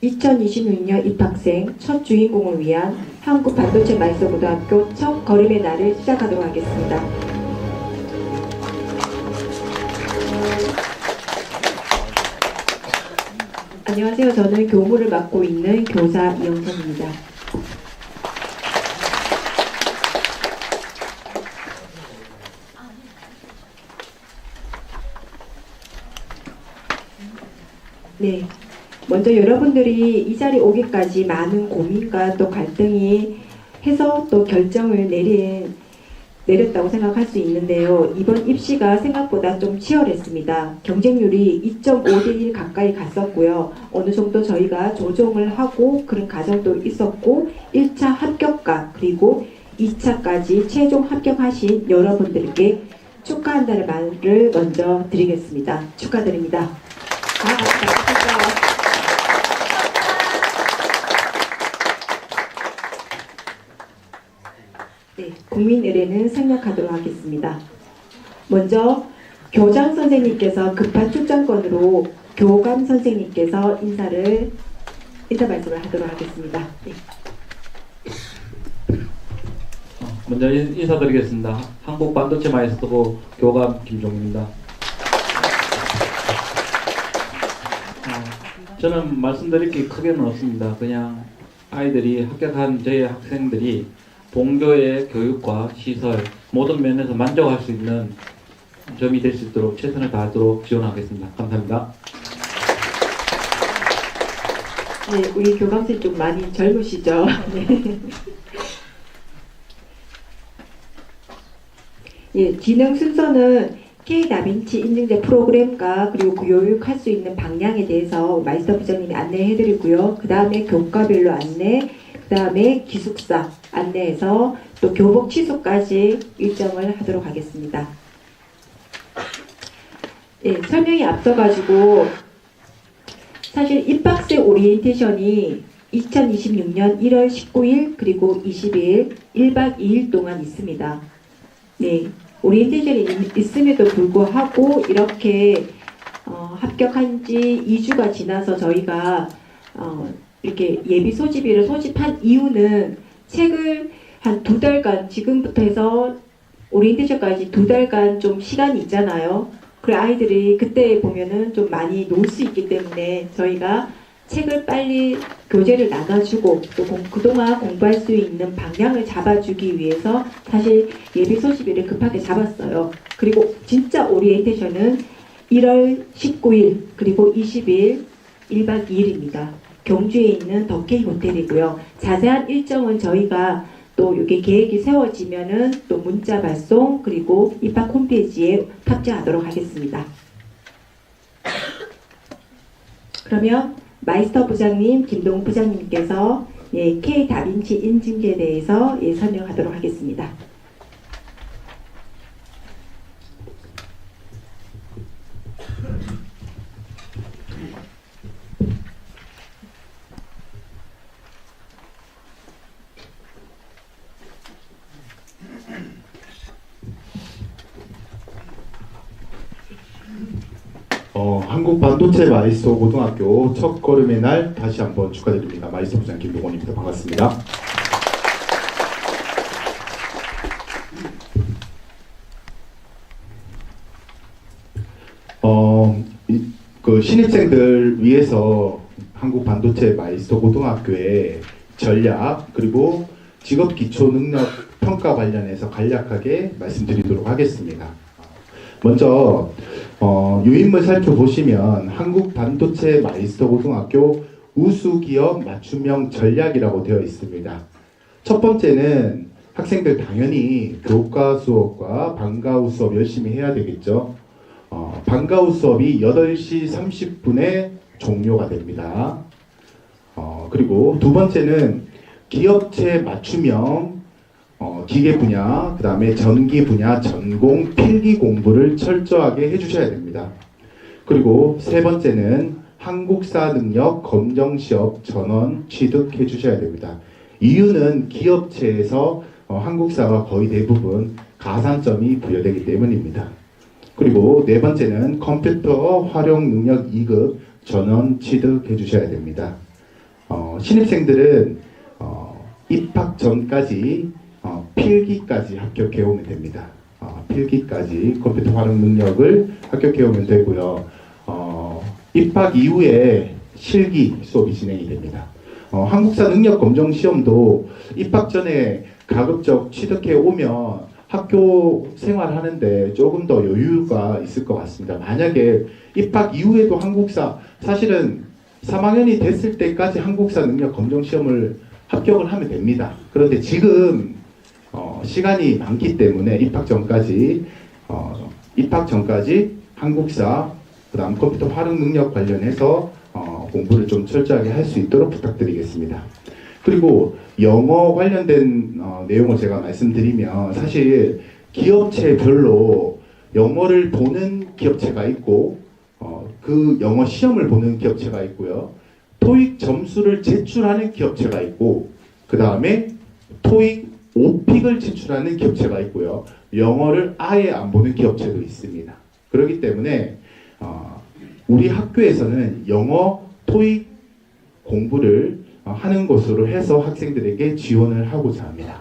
(2026년) 입학생 첫 주인공을 위한 한국 반도체 마이스터고등학교 첫 걸음의 날을 시작하도록 하겠습니다. 안녕하세요. 저는 교무를 맡고 있는 교사 이영선입니다. 네. 먼저 여러분들이 이 자리에 오기까지 많은 고민과 또 갈등이 해서 또 결정을 내렸다고 생각할 수 있는데요. 이번 입시가 생각보다 좀 치열했습니다. 경쟁률이 2.5대1 가까이 갔었고요. 어느 정도 저희가 조정을 하고 그런 과정도 있었고 1차 합격과 그리고 2차까지 최종 합격하신 여러분들께 축하한다는 말을 먼저 드리겠습니다. 축하드립니다. 네, 국민 의례는 생략하도록 하겠습니다. 먼저 교장 선생님께서 급한 출장권으로 교감 선생님께서 인사 말씀을 하도록 하겠습니다. 네. 먼저 인사드리겠습니다. 한국 반도체 마이스터고 교감 김종입니다. 저는 말씀드릴 게 크게는 없습니다. 그냥 아이들이 합격한 저희 학생들이 본교의 교육과 시설 모든 면에서 만족할 수 있는 점이 될 수 있도록 최선을 다하도록 지원하겠습니다. 감사합니다. 네, 우리 교감생 좀 많이 젊으시죠? 네. 예, 진행 순서는 K 다빈치 인증제 프로그램과 그리고 교육할 수 있는 방향에 대해서 마이스터 부장님이 안내해드리고요. 그 다음에 교과별로 안내, 그 다음에 기숙사 안내해서 또 교복 취소까지 일정을 하도록 하겠습니다. 예, 설명이 앞서가지고 사실 입학생 오리엔테이션이 2026년 1월 19일 그리고 20일 1박 2일 동안 있습니다. 네, 오리엔테이션이 있음에도 불구하고 이렇게 합격한 지 2주가 지나서 저희가 이렇게 예비 소집일을 소집한 이유는 책을 한 2달간 지금부터 해서 오리엔테이션까지 2달간 좀 시간이 있잖아요. 그 아이들이 그때 보면은 좀 많이 놀 수 있기 때문에 저희가 책을 빨리 교재를 나눠주고 또 그동안 공부할 수 있는 방향을 잡아주기 위해서 사실 예비 소집일을 급하게 잡았어요. 그리고 진짜 오리엔테이션은 1월 19일 그리고 20일 1박 2일입니다. 경주에 있는 더케이 호텔이고요. 자세한 일정은 저희가 또 이게 계획이 세워지면은 또 문자 발송 그리고 입학 홈페이지에 탑재하도록 하겠습니다. 그러면 마이스터 부장님, 김동욱 부장님께서 예, K 다빈치 인증제에 대해서 예, 설명하도록 하겠습니다. 한국 반도체 마이스터 고등학교 첫 걸음의 날 다시 한번 축하드립니다. 마이스터 부장 김동원입니다. 반갑습니다. 신입생들 위해서 한국 반도체 마이스터 고등학교의 전략 그리고 직업 기초 능력 평가 관련해서 간략하게 말씀드리도록 하겠습니다. 먼저 유인물 살펴보시면 한국 반도체 마이스터 고등학교 우수기업 맞춤형 전략이라고 되어 있습니다. 첫 번째는 학생들 당연히 교과 수업과 방과 후 수업 열심히 해야 되겠죠. 방과 후 수업이 8시 30분에 종료가 됩니다. 그리고 두 번째는 기업체 맞춤형 기계 분야, 그 다음에 전기 분야 전공 필기 공부를 철저하게 해주셔야 됩니다. 그리고 세 번째는 한국사 능력 검정 시험 전원 취득해 주셔야 됩니다. 이유는 기업체에서 한국사가 거의 대부분 가산점이 부여되기 때문입니다. 그리고 네 번째는 컴퓨터 활용 능력 2급 전원 취득해 주셔야 됩니다. 신입생들은 입학 전까지 필기까지 합격해 오면 됩니다. 필기까지 컴퓨터 활용 능력을 합격해 오면 되고요. 입학 이후에 실기 수업이 진행이 됩니다. 한국사 능력 검정 시험도 입학 전에 가급적 취득해 오면 학교 생활하는데 조금 더 여유가 있을 것 같습니다. 만약에 입학 이후에도 한국사, 사실은 3학년이 됐을 때까지 한국사 능력 검정 시험을 합격을 하면 됩니다. 그런데 지금 시간이 많기 때문에 입학 전까지 한국사, 그다음 컴퓨터 활용 능력 관련해서 공부를 좀 철저하게 할 수 있도록 부탁드리겠습니다. 그리고 영어 관련된 내용을 제가 말씀드리면, 사실 기업체별로 영어를 보는 기업체가 있고 그 영어 시험을 보는 기업체가 있고요. 토익 점수를 제출하는 기업체가 있고, 그 다음에 토익 오픽을 제출하는 기업체가 있고요. 영어를 아예 안 보는 기업체도 있습니다. 그렇기 때문에 우리 학교에서는 영어 토익 공부를 하는 것으로 해서 학생들에게 지원을 하고자 합니다.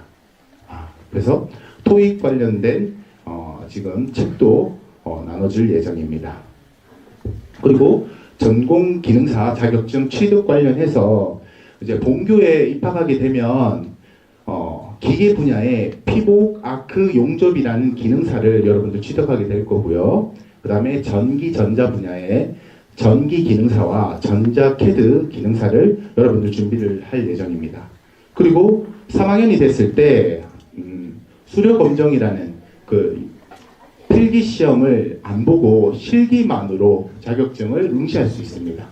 그래서 토익 관련된 지금 책도 나눠줄 예정입니다. 그리고 전공 기능사 자격증 취득 관련해서 이제 본교에 입학하게 되면 기계 분야의 피복 아크 용접이라는 기능사를 여러분들 취득하게 될 거고요. 그 다음에 전기 전자 분야의 전기 기능사와 전자 캐드 기능사를 여러분들 준비를 할 예정입니다. 그리고 3학년이 됐을 때 수료 검정이라는 그 필기 시험을 안 보고 실기만으로 자격증을 응시할 수 있습니다.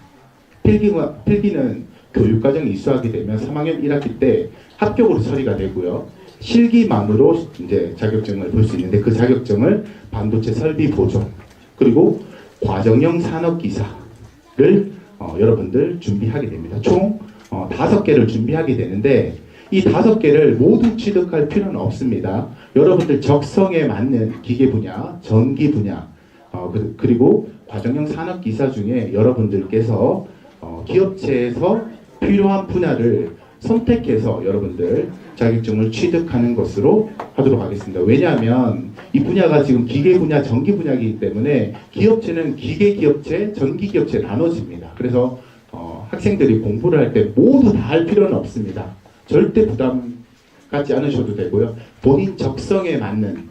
필기는 교육과정이 이수하게 되면 3학년 1학기 때 합격으로 처리가 되고요. 실기만으로 이제 자격증을 볼 수 있는데, 그 자격증을 반도체 설비 보조 그리고 과정형 산업기사를 여러분들 준비하게 됩니다. 총 5개를 준비하게 되는데, 이 5개를 모두 취득할 필요는 없습니다. 여러분들 적성에 맞는 기계 분야, 전기 분야, 그리고 과정형 산업기사 중에 여러분들께서 기업체에서 필요한 분야를 선택해서 여러분들 자격증을 취득하는 것으로 하도록 하겠습니다. 왜냐하면 이 분야가 지금 기계 분야, 전기 분야이기 때문에 기업체는 기계 기업체, 전기 기업체 나눠집니다. 그래서 학생들이 공부를 할 때 모두 다 할 필요는 없습니다. 절대 부담 갖지 않으셔도 되고요. 본인 적성에 맞는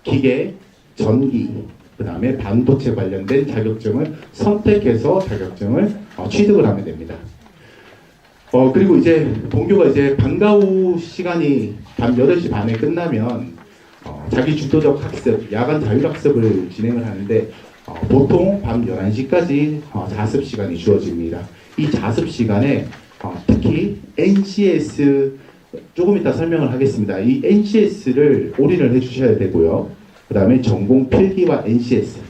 기계, 전기, 그 다음에 반도체 관련된 자격증을 선택해서 자격증을 취득을 하면 됩니다. 그리고 이제 본교가 이제 방과 후 시간이 밤 8시 반에 끝나면 자기 주도적 학습, 야간 자율학습을 진행을 하는데 보통 밤 11시까지 자습 시간이 주어집니다. 이 자습 시간에 특히 NCS, 조금 이따 설명을 하겠습니다. 이 NCS를 올인을 해주셔야 되고요. 그 다음에 전공 필기와 NCS,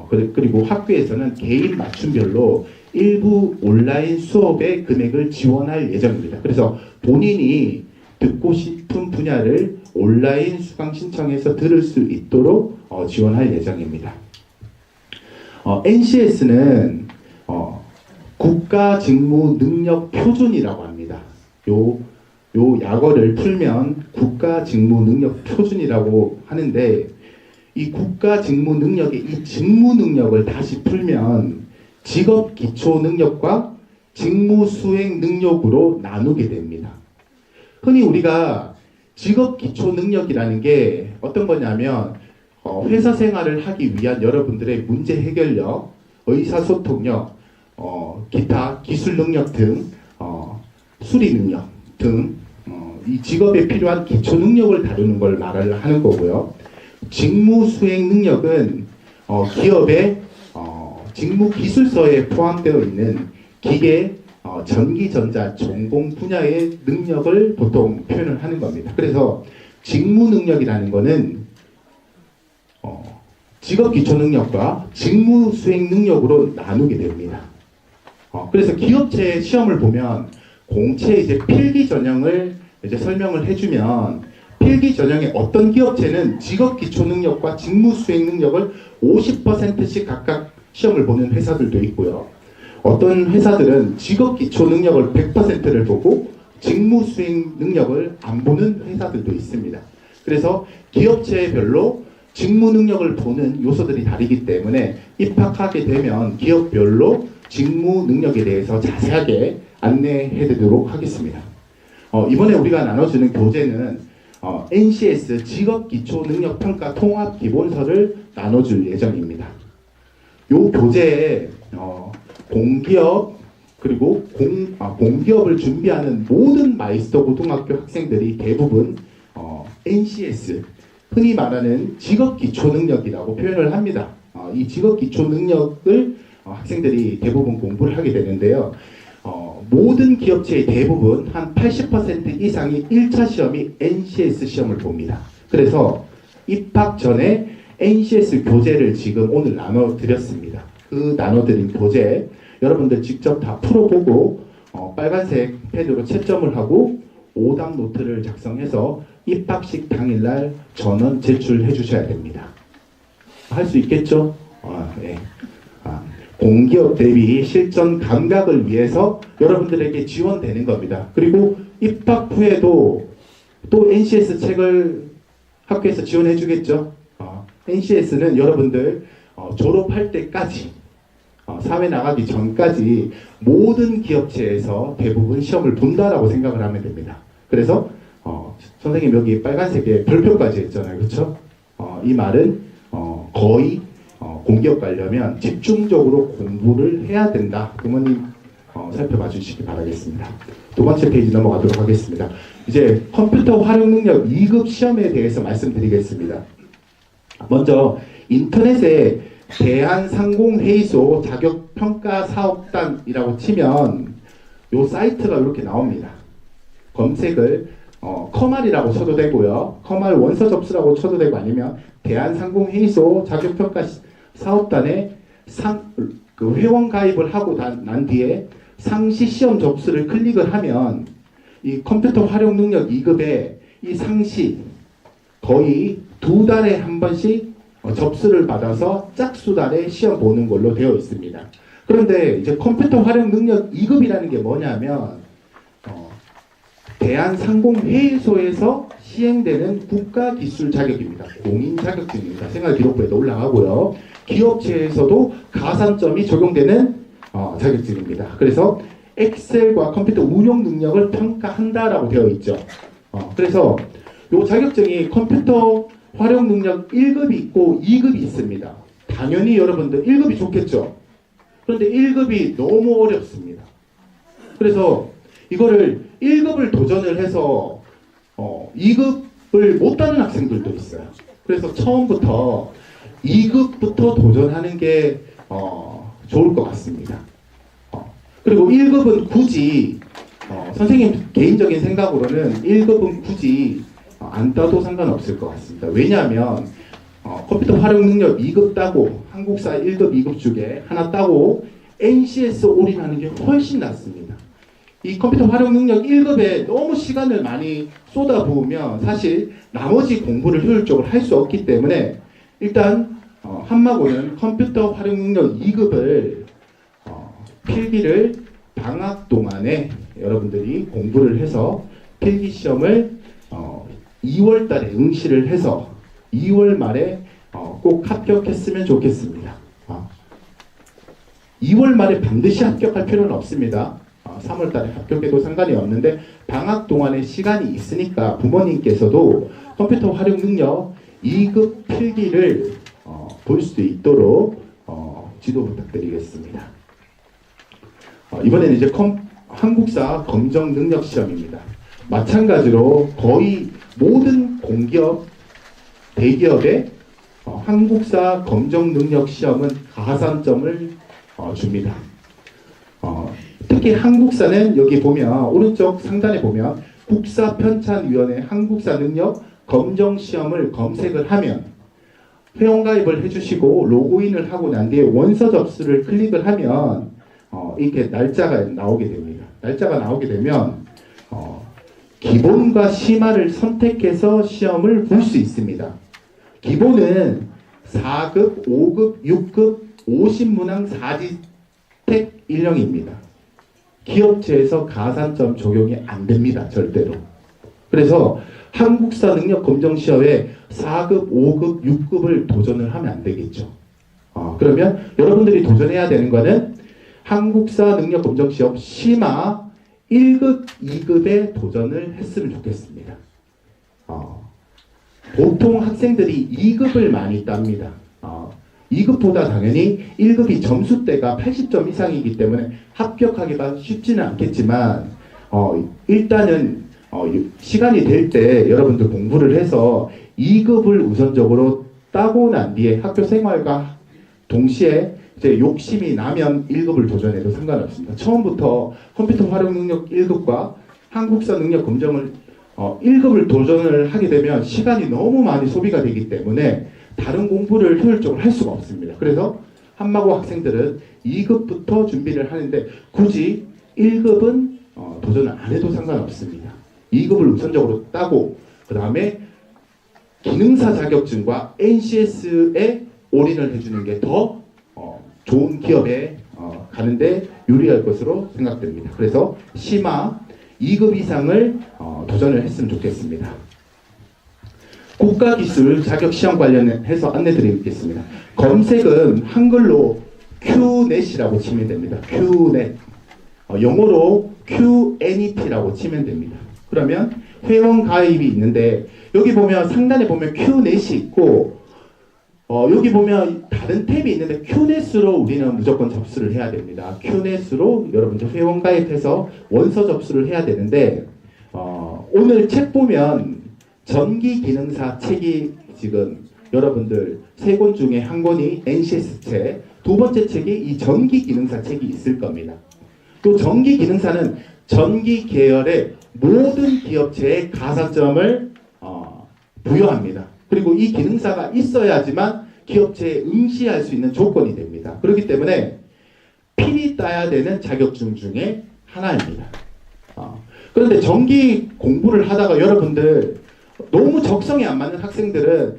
그리고 학교에서는 개인 맞춤별로 일부 온라인 수업의 금액을 지원할 예정입니다. 그래서 본인이 듣고 싶은 분야를 온라인 수강 신청해서 들을 수 있도록 지원할 예정입니다. NCS는 국가직무능력표준이라고 합니다. 요 약어를 풀면 국가직무능력표준이라고 하는데, 이 국가직무능력의 이 직무능력을 다시 풀면 직업기초능력과 직무수행능력으로 나누게 됩니다. 흔히 우리가 직업기초능력이라는 게 어떤 거냐면 회사 생활을 하기 위한 여러분들의 문제 해결력, 의사소통력, 기타 기술능력 등 수리능력 등 이 직업에 필요한 기초능력을 다루는 걸 말을 하는 거고요. 직무수행능력은 기업의 직무기술서에 포함되어 있는 기계, 전기, 전자, 전공 분야의 능력을 보통 표현을 하는 겁니다. 그래서 직무능력이라는 거는 직업기초능력과 직무수행능력으로 나누게 됩니다. 그래서 기업체 시험을 보면 공채 이제 필기 전형을 이제 설명을 해주면 필기 전형에 어떤 기업체는 직업 기초 능력과 직무 수행 능력을 50%씩 각각 시험을 보는 회사들도 있고요. 어떤 회사들은 직업 기초 능력을 100%를 보고 직무 수행 능력을 안 보는 회사들도 있습니다. 그래서 기업체별로 직무 능력을 보는 요소들이 다르기 때문에 입학하게 되면 기업별로 직무 능력에 대해서 자세하게 안내해 드리도록 하겠습니다. 이번에 우리가 나눠주는 교재는 NCS 직업기초능력평가 통합기본서를 나눠줄 예정입니다. 이 교재에 공기업 그리고 공기업을 준비하는 모든 마이스터 고등학교 학생들이 대부분 NCS 흔히 말하는 직업기초능력이라고 표현을 합니다. 이 직업기초능력을 학생들이 대부분 공부를 하게 되는데요. 모든 기업체의 대부분 한 80% 이상이 1차 시험이 NCS 시험을 봅니다. 그래서 입학 전에 NCS 교재를 지금 오늘 나눠드렸습니다. 그 나눠드린 교재 여러분들 직접 다 풀어보고 빨간색 패드로 채점을 하고 오답 노트를 작성해서 입학식 당일날 전원 제출해 주셔야 됩니다. 할 수 있겠죠? 네. 공기업 대비 실전 감각을 위해서 여러분들에게 지원되는 겁니다. 그리고 입학 후에도 또 NCS 책을 학교에서 지원해 주겠죠. NCS는 여러분들 졸업할 때까지 사회 나가기 전까지 모든 기업체에서 대부분 시험을 본다라고 생각을 하면 됩니다. 그래서 선생님 여기 빨간색에 별표까지 했잖아요. 그렇죠? 이 말은 거의 공기업 가려면 집중적으로 공부를 해야 된다. 부모님 살펴봐 주시기 바라겠습니다. 두 번째 페이지 넘어가도록 하겠습니다. 이제 컴퓨터 활용 능력 2급 시험에 대해서 말씀드리겠습니다. 먼저 인터넷에 대한상공회의소 자격평가사업단이라고 치면 이 사이트가 이렇게 나옵니다. 검색을 커말이라고 쳐도 되고요. 커말 원서 접수라고 쳐도 되고 아니면 대한상공회의소 자격평가사업단에 그 회원 가입을 하고 난 뒤에 상시 시험 접수를 클릭을 하면 이 컴퓨터 활용 능력 2급에 이 상시 거의 2달에 한 번씩 접수를 받아서 짝수달에 시험 보는 걸로 되어 있습니다. 그런데 이제 컴퓨터 활용 능력 2급이라는 게 뭐냐면 대한상공회의소에서 시행되는 국가기술 자격입니다. 공인 자격증입니다. 생활기록부에도 올라가고요. 기업체에서도 가산점이 적용되는 자격증입니다. 그래서 엑셀과 컴퓨터 운용 능력을 평가한다라고 되어 있죠. 그래서 이 자격증이 컴퓨터 활용 능력 1급이 있고 2급이 있습니다. 당연히 여러분들 1급이 좋겠죠. 그런데 1급이 너무 어렵습니다. 그래서 이거를 1급을 도전을 해서 2급을 못 따는 학생들도 있어요. 그래서 처음부터 2급부터 도전하는 게 좋을 것 같습니다. 그리고 1급은 굳이 선생님 개인적인 생각으로는 1급은 굳이 안 따도 상관없을 것 같습니다. 왜냐하면 컴퓨터 활용 능력 2급 따고 한국사 1급, 2급 중에 하나 따고 NCS 올인하는 게 훨씬 낫습니다. 이 컴퓨터 활용 능력 1급에 너무 시간을 많이 쏟아부으면 사실 나머지 공부를 효율적으로 할 수 없기 때문에 일단 한마고는 컴퓨터 활용 능력 2급을 필기를 방학 동안에 여러분들이 공부를 해서 필기 시험을 2월 달에 응시를 해서 2월 말에 꼭 합격했으면 좋겠습니다. 2월 말에 반드시 합격할 필요는 없습니다. 3월 달에 합격해도 상관이 없는데 방학 동안에 시간이 있으니까 부모님께서도 컴퓨터 활용 능력 2급 필기를 볼 수 있도록 지도 부탁드리겠습니다. 이번에는 이제 한국사 검정 능력 시험입니다. 마찬가지로 거의 모든 공기업, 대기업의 한국사 검정 능력 시험은 가산점을 줍니다. 특히 한국사는 여기 보면 오른쪽 상단에 보면 국사편찬위원회 한국사 능력 검정 시험을 검색을 하면 회원가입을 해주시고 로그인을 하고 난 뒤에 원서 접수를 클릭을 하면 이렇게 날짜가 나오게 됩니다. 날짜가 나오게 되면 기본과 심화를 선택해서 시험을 볼 수 있습니다. 기본은 4급, 5급, 6급, 50문항 4지택 1형입니다. 기업체에서 가산점 적용이 안 됩니다. 절대로. 그래서 한국사 능력 검정 시험에 4급, 5급, 6급을 도전을 하면 안 되겠죠. 그러면 여러분들이 도전해야 되는 거는 한국사 능력 검정 시험 심화 1급, 2급에 도전을 했으면 좋겠습니다. 보통 학생들이 2급을 많이 땁니다. 2급보다 당연히 1급이 점수대가 80점 이상이기 때문에 합격하기가 쉽지는 않겠지만 일단은 시간이 될 때 여러분들 공부를 해서 2급을 우선적으로 따고 난 뒤에 학교 생활과 동시에 이제 욕심이 나면 1급을 도전해도 상관없습니다. 처음부터 컴퓨터 활용 능력 1급과 한국사 능력 검정을 1급을 도전을 하게 되면 시간이 너무 많이 소비가 되기 때문에 다른 공부를 효율적으로 할 수가 없습니다. 그래서 한마고 학생들은 2급부터 준비를 하는데 굳이 1급은 도전을 안 해도 상관없습니다. 2급을 우선적으로 따고 그 다음에 기능사 자격증과 NCS에 올인을 해주는 게 더 좋은 기업에 가는데 유리할 것으로 생각됩니다. 그래서 심화 2급 이상을 도전을 했으면 좋겠습니다. 국가기술 자격시험 관련해서 안내드리겠습니다. 검색은 한글로 QNET이라고 치면 됩니다. QNET. 영어로 QNET라고 치면 됩니다. 그러면 회원 가입이 있는데 여기 보면 상단에 보면 QNET이 있고 여기 보면 다른 탭이 있는데 QNET으로 우리는 무조건 접수를 해야 됩니다. QNET으로 여러분들 회원 가입해서 원서 접수를 해야 되는데 오늘 책 보면 전기기능사 책이 지금 여러분들 3권 중에 한 권이 NCS 책, 두 번째 책이 이 전기기능사 책이 있을 겁니다. 또 전기기능사는 전기 계열의 모든 기업체에 가산점을 부여합니다. 그리고 이 기능사가 있어야지만 기업체에 응시할 수 있는 조건이 됩니다. 그렇기 때문에 필히 따야 되는 자격증 중에 하나입니다. 그런데 전기 공부를 하다가 여러분들 너무 적성에 안 맞는 학생들은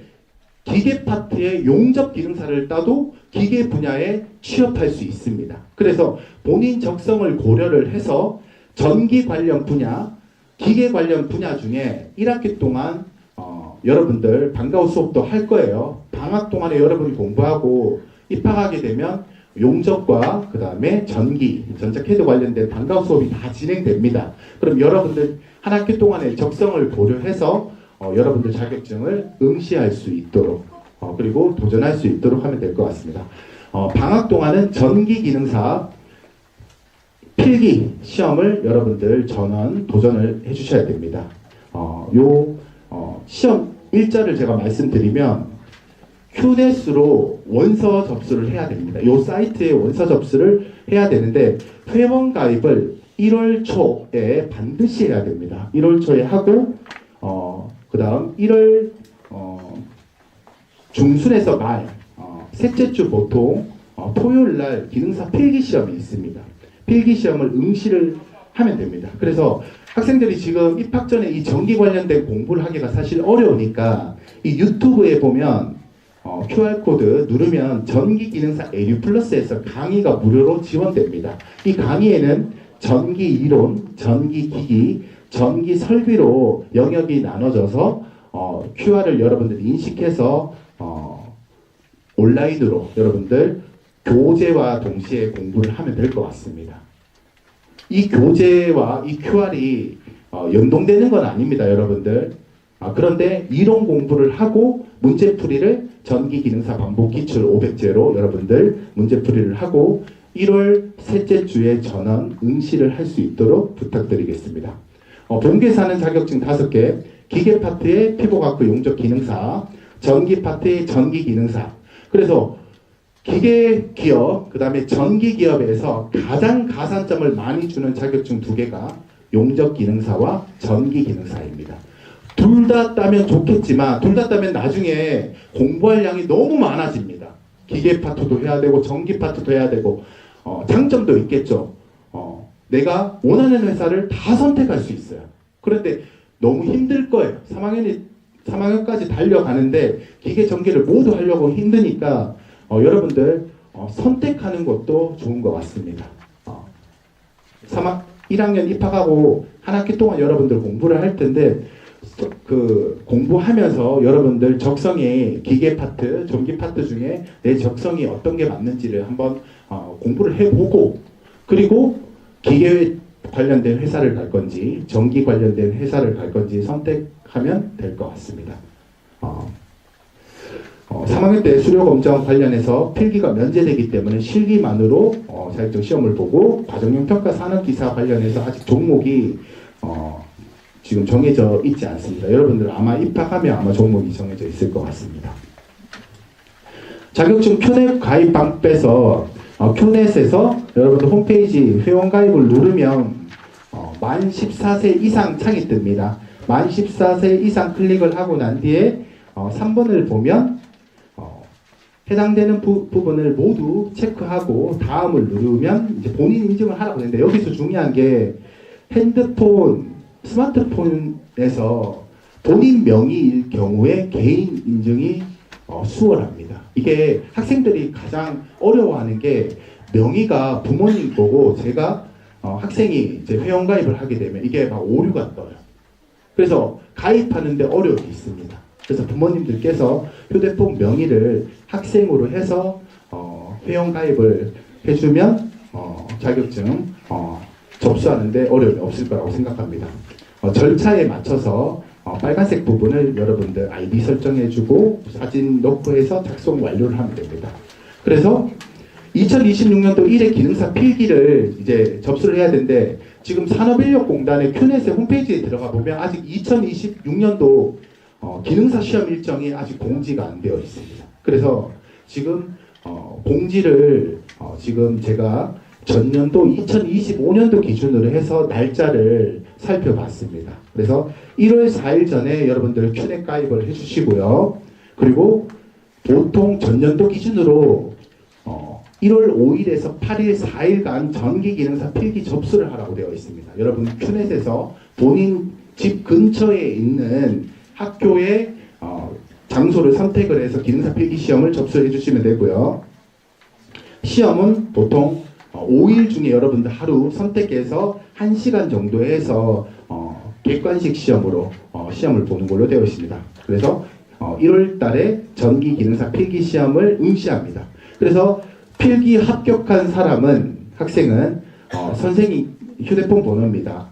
기계 파트의 용접 기능사를 따도 기계 분야에 취업할 수 있습니다. 그래서 본인 적성을 고려를 해서 전기 관련 분야, 기계 관련 분야 중에 1학기 동안 여러분들 방과후 수업도 할 거예요. 방학 동안에 여러분이 공부하고 입학하게 되면 용접과 그 다음에 전기, 전자캐드 관련된 방과후 수업이 다 진행됩니다. 그럼 여러분들 한 학기 동안의 적성을 고려해서 여러분들 자격증을 응시할 수 있도록 그리고 도전할 수 있도록 하면 될 것 같습니다. 방학 동안은 전기기능사 필기 시험을 여러분들 전원 도전을 해주셔야 됩니다. 시험 일자를 제가 말씀드리면 QNET으로 원서 접수를 해야 됩니다. 이 사이트에 원서 접수를 해야 되는데 회원 가입을 1월 초에 반드시 해야 됩니다. 1월 초에 하고 그 다음 1월 중순에서 말 셋째 주 보통 토요일 날 기능사 필기 시험이 있습니다. 필기 시험을 응시를 하면 됩니다. 그래서 학생들이 지금 입학 전에 이 전기 관련된 공부를 하기가 사실 어려우니까 이 유튜브에 보면 QR코드 누르면 전기기능사 에듀 플러스에서 강의가 무료로 지원됩니다. 이 강의에는 전기 이론, 전기 기기, 전기 설비로 영역이 나눠져서 QR을 여러분들이 인식해서 온라인으로 여러분들 교재와 동시에 공부를 하면 될 것 같습니다. 이 교재와 이 QR이 연동되는 건 아닙니다, 여러분들. 그런데 이론 공부를 하고 문제풀이를 전기기능사 반복 기출 500제로 여러분들 문제풀이를 하고 1월 셋째 주에 전원 응시를 할 수 있도록 부탁드리겠습니다. 본계사는 자격증 5개, 기계 파트의 피부과학부 용접 기능사, 전기 파트의 전기 기능사. 그래서 기계 기업, 그 다음에 전기 기업에서 가장 가산점을 많이 주는 자격증 2개가 용접 기능사와 전기 기능사입니다. 둘 다 따면 좋겠지만 둘 다 따면 나중에 공부할 양이 너무 많아집니다. 기계 파트도 해야 되고 전기 파트도 해야 되고 장점도 있겠죠. 내가 원하는 회사를 다 선택할 수 있어요. 그런데 너무 힘들 거예요. 3학년까지 달려가는데 기계 전기를 모두 하려고 힘드니까 여러분들 선택하는 것도 좋은 것 같습니다. 1학년 입학하고 한 학기 동안 여러분들 공부를 할 텐데 그 공부하면서 여러분들 적성에 기계 파트, 전기 파트 중에 내 적성이 어떤 게 맞는지를 한번 공부를 해보고 그리고 기계 관련된 회사를 갈 건지 전기 관련된 회사를 갈 건지 선택하면 될 것 같습니다. 3학년 때 수료 검정 관련해서 필기가 면제되기 때문에 실기만으로 자격증 시험을 보고 과정형 평가 산업기사 관련해서 아직 종목이 지금 정해져 있지 않습니다. 여러분들 아마 입학하면 아마 종목이 정해져 있을 것 같습니다. 자격증 큐넷 가입 방법에서 큐넷에서 여러분들 홈페이지 회원 가입을 누르면 만 14세 이상 창이 뜹니다. 만 14세 이상 클릭을 하고 난 뒤에 3번을 보면 해당되는 부분을 모두 체크하고 다음을 누르면 이제 본인 인증을 하라고 하는데 여기서 중요한 게 핸드폰, 스마트폰에서 본인 명의일 경우에 개인 인증이 수월합니다. 이게 학생들이 가장 어려워하는 게 명의가 부모님 거고 제가 학생이 이제 회원가입을 하게 되면 이게 막 오류가 떠요. 그래서 가입하는데 어려움이 있습니다. 그래서 부모님들께서 휴대폰 명의를 학생으로 해서 회원가입을 해주면 자격증 접수하는데 어려움이 없을 거라고 생각합니다. 절차에 맞춰서 빨간색 부분을 여러분들 아이디 설정해주고 사진 넣고 해서 작성 완료를 하면 됩니다. 그래서 2026년도 1회 기능사 필기를 이제 접수를 해야 되는데 지금 산업인력공단의 큐넷의 홈페이지에 들어가 보면 아직 2026년도 기능사 시험 일정이 아직 공지가 안 되어 있습니다. 그래서 지금 공지를 지금 제가 전년도 2025년도 기준으로 해서 날짜를 살펴봤습니다. 그래서 1월 4일 전에 여러분들 큐넷 가입을 해주시고요. 그리고 보통 전년도 기준으로 1월 5일에서 8일 4일간 전기기능사 필기 접수를 하라고 되어 있습니다. 여러분 큐넷에서 본인 집 근처에 있는 학교의 장소를 선택을 해서 기능사 필기 시험을 접수해 주시면 되고요. 시험은 보통 5일 중에 여러분들 하루 선택해서 1시간 정도 해서 객관식 시험으로 시험을 보는 걸로 되어 있습니다. 그래서 1월 달에 전기 기능사 필기 시험을 응시합니다. 그래서 필기 합격한 사람은 학생은 선생님 휴대폰 번호입니다.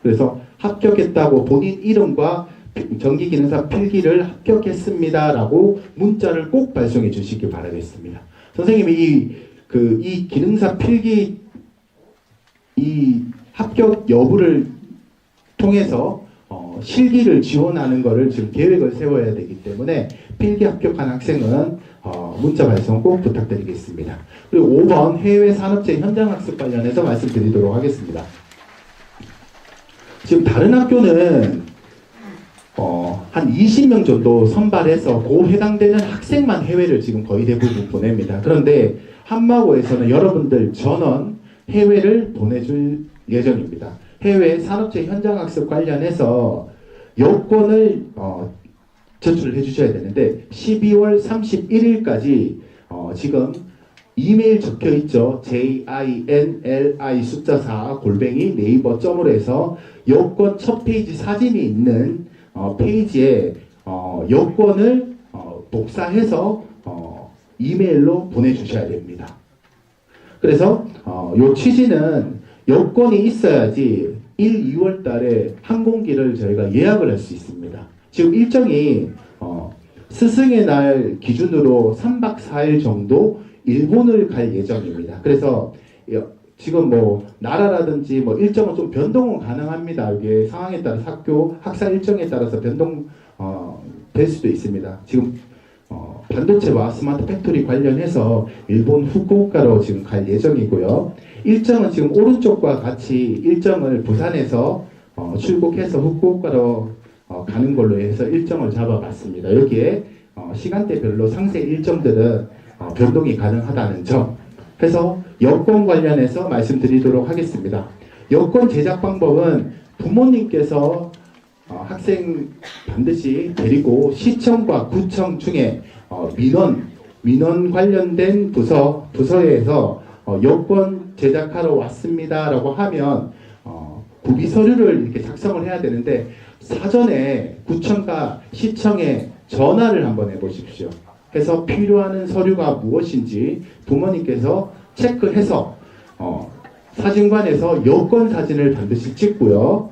그래서 합격했다고 본인 이름과 전기 기능사 필기를 합격했습니다 라고 문자를 꼭 발송해 주시기 바라겠습니다. 선생님이 이 기능사 필기 이 합격 여부를 통해서 실기를 지원하는 것을 지금 계획을 세워야 되기 때문에 필기 합격한 학생은 문자 발송 꼭 부탁드리겠습니다. 그리고 5번 해외 산업체 현장 학습 관련해서 말씀드리도록 하겠습니다. 지금 다른 학교는 한 20명 정도 선발해서 그 해당되는 학생만 해외를 지금 거의 대부분 보냅니다. 그런데 한마고에서는 여러분들 전원 해외를 보내줄 예정입니다. 해외 산업체 현장학습 관련해서 여권을 제출을 해주셔야 되는데 12월 31일까지 지금 이메일 적혀 있죠. jinli 숫자 4 골뱅이 네이버.으로 해서 여권 첫 페이지 사진이 있는 페이지에 여권을 복사해서 이메일로 보내주셔야 됩니다. 그래서 요 취지는 여권이 있어야지 1, 2월 달에 항공기를 저희가 예약을 할 수 있습니다. 지금 일정이 스승의 날 기준으로 3박 4일 정도 일본을 갈 예정입니다. 그래서 지금 뭐 나라라든지 뭐 일정은 좀 변동은 가능합니다. 이게 상황에 따라서 학교 학사 일정에 따라서 변동 될 수도 있습니다. 지금 반도체와 스마트 팩토리 관련해서 일본 후쿠오카로 지금 갈 예정이고요. 일정은 지금 오른쪽과 같이 일정을 부산에서 출국해서 후쿠오카로 가는 걸로 해서 일정을 잡아봤습니다. 여기에 시간대별로 상세 일정들은 변동이 가능하다는 점. 해서 여권 관련해서 말씀드리도록 하겠습니다. 여권 제작 방법은 부모님께서 학생 반드시 데리고 시청과 구청 중에 민원 관련된 부서에서 여권 제작하러 왔습니다라고 하면 구비 서류를 이렇게 작성을 해야 되는데 사전에 구청과 시청에 전화를 한번 해보십시오. 해서 필요한 서류가 무엇인지 부모님께서 체크해서 사진관에서 여권 사진을 반드시 찍고요.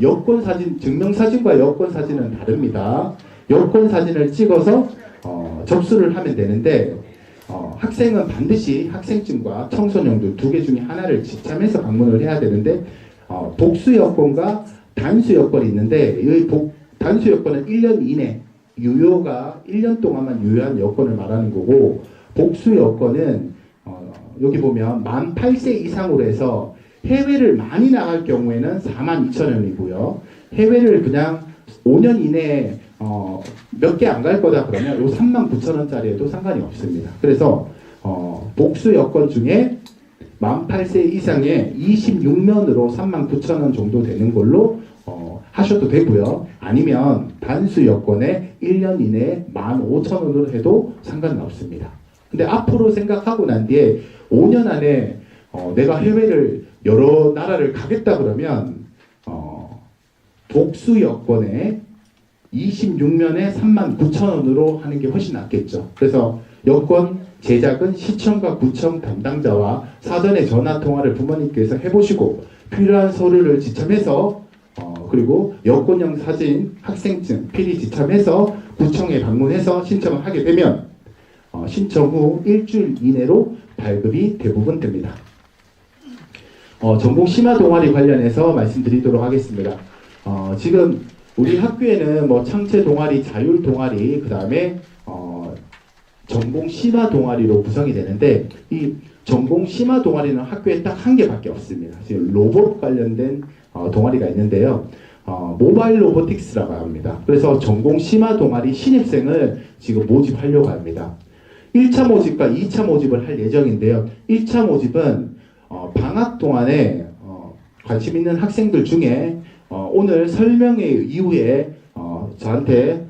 여권 사진, 증명사진과 여권 사진은 다릅니다. 여권 사진을 찍어서 접수를 하면 되는데 학생은 반드시 학생증과 청소년도 두 개 중에 하나를 지참해서 방문을 해야 되는데 복수 여권과 단수 여권이 있는데 이 단수 여권은 1년 이내 유효가 1년 동안만 유효한 여권을 말하는 거고 복수 여권은 여기 보면 만 8세 이상으로 해서 해외를 많이 나갈 경우에는 42,000원이고요. 해외를 그냥 5년 이내에 몇 개 안 갈 거다 그러면 요 39,000원짜리에도 상관이 없습니다. 그래서 복수 여권 중에 만 8세 이상의 26면으로 39,000원 정도 되는 걸로 하셔도 되고요. 아니면 단수 여권에 1년 이내에 15,000원으로 해도 상관은 없습니다. 근데 앞으로 생각하고 난 뒤에 5년 안에 내가 해외를 여러 나라를 가겠다 그러면 복수 여권에 26면에 39,000원으로 하는 게 훨씬 낫겠죠. 그래서 여권 제작은 시청과 구청 담당자와 사전에 전화 통화를 부모님께서 해보시고 필요한 서류를 지참해서 그리고 여권형 사진, 학생증, 필히 지참해서 구청에 방문해서 신청을 하게 되면 신청 후 일주일 이내로 발급이 대부분 됩니다. 전공 심화 동아리 관련해서 말씀드리도록 하겠습니다. 지금 우리 학교에는 뭐 창체 동아리, 자율 동아리, 그 다음에 전공 심화 동아리로 구성이 되는데 이 전공 심화 동아리는 학교에 딱 한 개밖에 없습니다. 지금 로봇 관련된 동아리가 있는데요. 모바일 로보틱스라고 합니다. 그래서 전공 심화 동아리 신입생을 지금 모집하려고 합니다. 1차 모집과 2차 모집을 할 예정인데요. 1차 모집은 방학 동안에 관심 있는 학생들 중에 오늘 설명회 이후에 저한테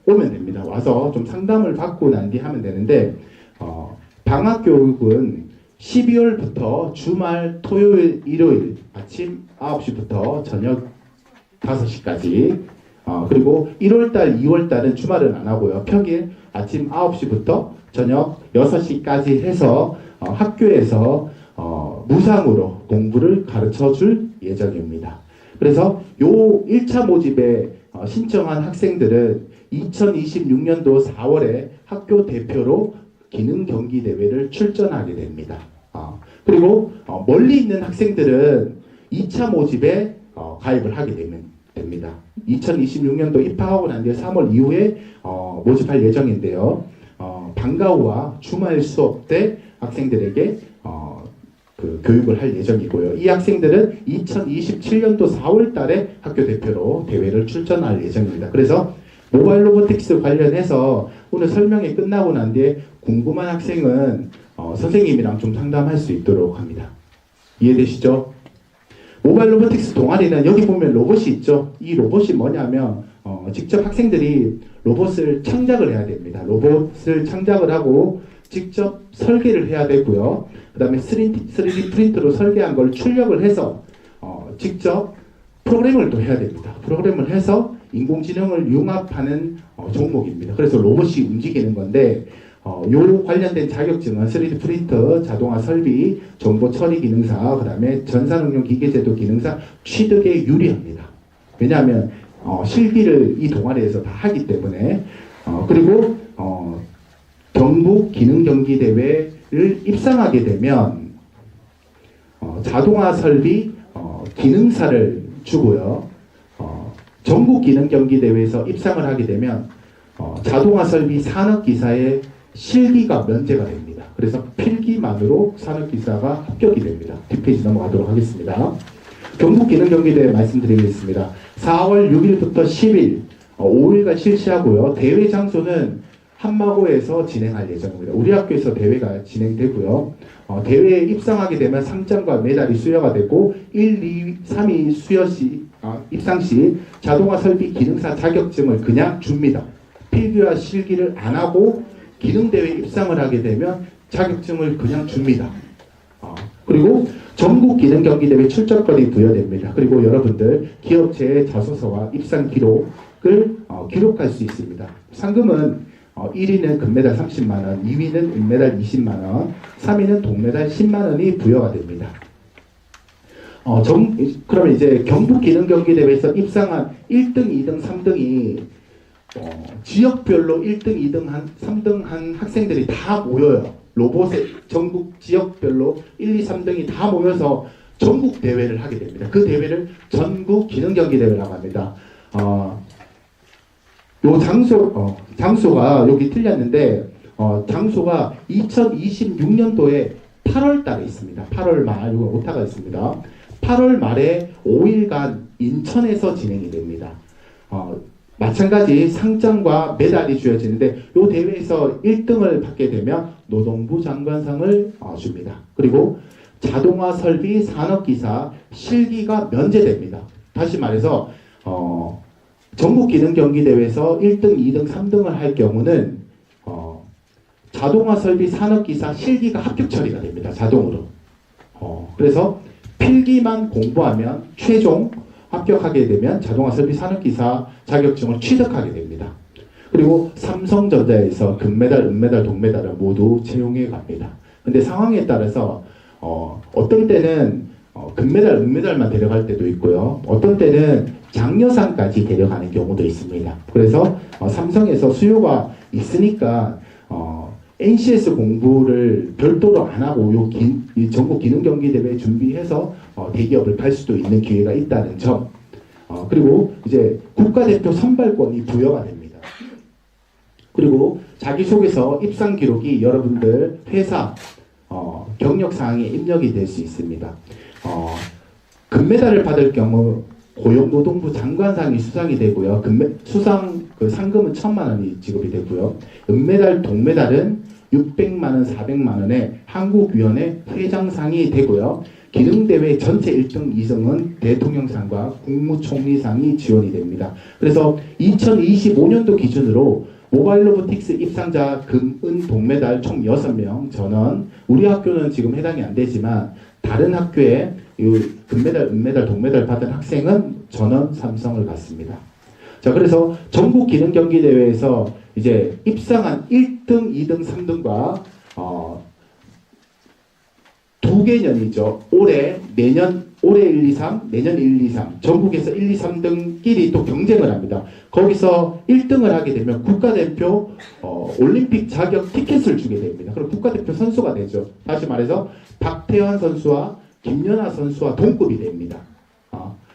오면 됩니다. 와서 좀 상담을 받고 난 뒤 하면 되는데 방학 교육은 12월부터 주말 토요일 일요일 아침 9시부터 저녁 5시까지 그리고 1월달 2월달은 주말은 안 하고요. 평일 아침 9시부터 저녁 6시까지 해서 학교에서 무상으로 공부를 가르쳐 줄 예정입니다. 그래서 요 1차 모집에 신청한 학생들은 2026년도 4월에 학교 대표로 기능 경기 대회를 출전하게 됩니다. 그리고 멀리 있는 학생들은 2차 모집에 가입을 하게 됩니다. 2026년도 입학하고 난 뒤에 3월 이후에 모집할 예정인데요. 방과 후와 주말 수업 때 학생들에게 교육을 할 예정이고요. 이 학생들은 2027년도 4월 달에 학교 대표로 대회를 출전할 예정입니다. 그래서 모바일 로보틱스 관련해서 오늘 설명이 끝나고 난 뒤에 궁금한 학생은 선생님이랑 좀 상담할 수 있도록 합니다. 이해되시죠? 모바일 로보틱스 동아리는 여기 보면 로봇이 있죠. 이 로봇이 뭐냐면 직접 학생들이 로봇을 창작을 해야 됩니다. 로봇을 창작을 하고 직접 설계를 해야 되고요. 그 다음에 3D 프린트로 설계한 걸 출력을 해서 직접 프로그램을 또 해야 됩니다. 프로그램을 해서 인공지능을 융합하는 종목입니다. 그래서 로봇이 움직이는 건데 요 관련된 자격증은 3D 프린터, 자동화 설비, 정보 처리 기능사, 그 다음에 전산응용 기계제도 기능사 취득에 유리합니다. 왜냐하면 실기를 이 동아리에서 다 하기 때문에 그리고 경북 기능경기대회를 입상하게 되면 자동화 설비 기능사를 주고요. 전국 기능경기대회에서 입상을 하게 되면 자동화 설비 산업기사의 실기가 면제가 됩니다. 그래서 필기만으로 산업기사가 합격이 됩니다. 뒷페이지 넘어가도록 하겠습니다. 경북 기능경기대회 말씀드리겠습니다. 4월 6일부터 10일 5일간 실시하고요. 대회 장소는 한마고에서 진행할 예정입니다. 우리 학교에서 대회가 진행되고요. 대회에 입상하게 되면 상장과 메달이 수여가 되고 1, 2, 3위 수여 시 입상 시 자동화 설비 기능사 자격증을 그냥 줍니다. 필기와 실기를 안 하고 기능대회 입상을 하게 되면 자격증을 그냥 줍니다. 그리고 전국 기능경기대회 출전권이 부여됩니다. 그리고 여러분들 기업체의 자소서와 입상 기록을 기록할 수 있습니다. 상금은 1위는 금메달 30만원, 2위는 은메달 20만원, 3위는 동메달 10만원이 부여가 됩니다. 그러면 이제 경북기능경기대회에서 입상한 1등, 2등, 3등이 지역별로 1등, 2등, 3등 한 학생들이 다 모여요. 로봇의 전국 지역별로 1, 2, 3등이 다 모여서 전국 대회를 하게 됩니다. 그 대회를 전국 기능경기대회라고 합니다. 요 장소가 여기 틀렸는데, 장소가 2026년도에 8월 달에 있습니다. 8월 말, 이거 오타가 있습니다. 8월 말에 5일간 인천에서 진행이 됩니다. 마찬가지 상장과 메달이 주어지는데 이 대회에서 1등을 받게 되면 노동부 장관상을 줍니다. 그리고 자동화 설비 산업기사 실기가 면제됩니다. 다시 말해서 전국기능경기대회에서 1등, 2등, 3등을 할 경우는 자동화 설비 산업기사 실기가 합격 처리가 됩니다. 자동으로. 그래서 필기만 공부하면 최종 합격하게 되면 자동화 설비 산업기사 자격증을 취득하게 됩니다. 그리고 삼성전자에서 금메달, 은메달, 동메달을 모두 채용해 갑니다. 근데 상황에 따라서 어떤 때는 금메달, 은메달만 데려갈 때도 있고요. 어떤 때는 장려상까지 데려가는 경우도 있습니다. 그래서 삼성에서 수요가 있으니까 NCS 공부를 별도로 안 하고 이 전국 기능경기대회 준비해서 대기업을 갈 수도 있는 기회가 있다는 점. 그리고 이제 국가대표 선발권이 부여가 됩니다. 그리고 자기소개서 입상 기록이 여러분들 회사 경력사항에 입력이 될 수 있습니다. 금메달을 받을 경우 고용노동부 장관상이 수상이 되고요. 수상 상금은 1,000만 원이 지급이 되고요. 은메달, 동메달은 600만 원, 400만 원의 한국위원회 회장상이 되고요. 기능대회 전체 1등, 2등은 대통령상과 국무총리상이 지원이 됩니다. 그래서 2025년도 기준으로 모바일 로보틱스 입상자 금, 은, 동메달 총 6명 전원, 우리 학교는 지금 해당이 안 되지만 다른 학교에 금메달, 은메달, 동메달 받은 학생은 전원 삼성을 갔습니다. 자, 그래서 전국 기능경기대회에서 이제 입상한 1등, 2등, 3등과 두 개년이죠. 올해 1, 2, 3, 내년 1, 2, 3. 전국에서 1, 2, 3등끼리 또 경쟁을 합니다. 거기서 1등을 하게 되면 국가대표 올림픽 자격 티켓을 주게 됩니다. 그럼 국가대표 선수가 되죠. 다시 말해서 박태환 선수와 김연아 선수와 동급이 됩니다.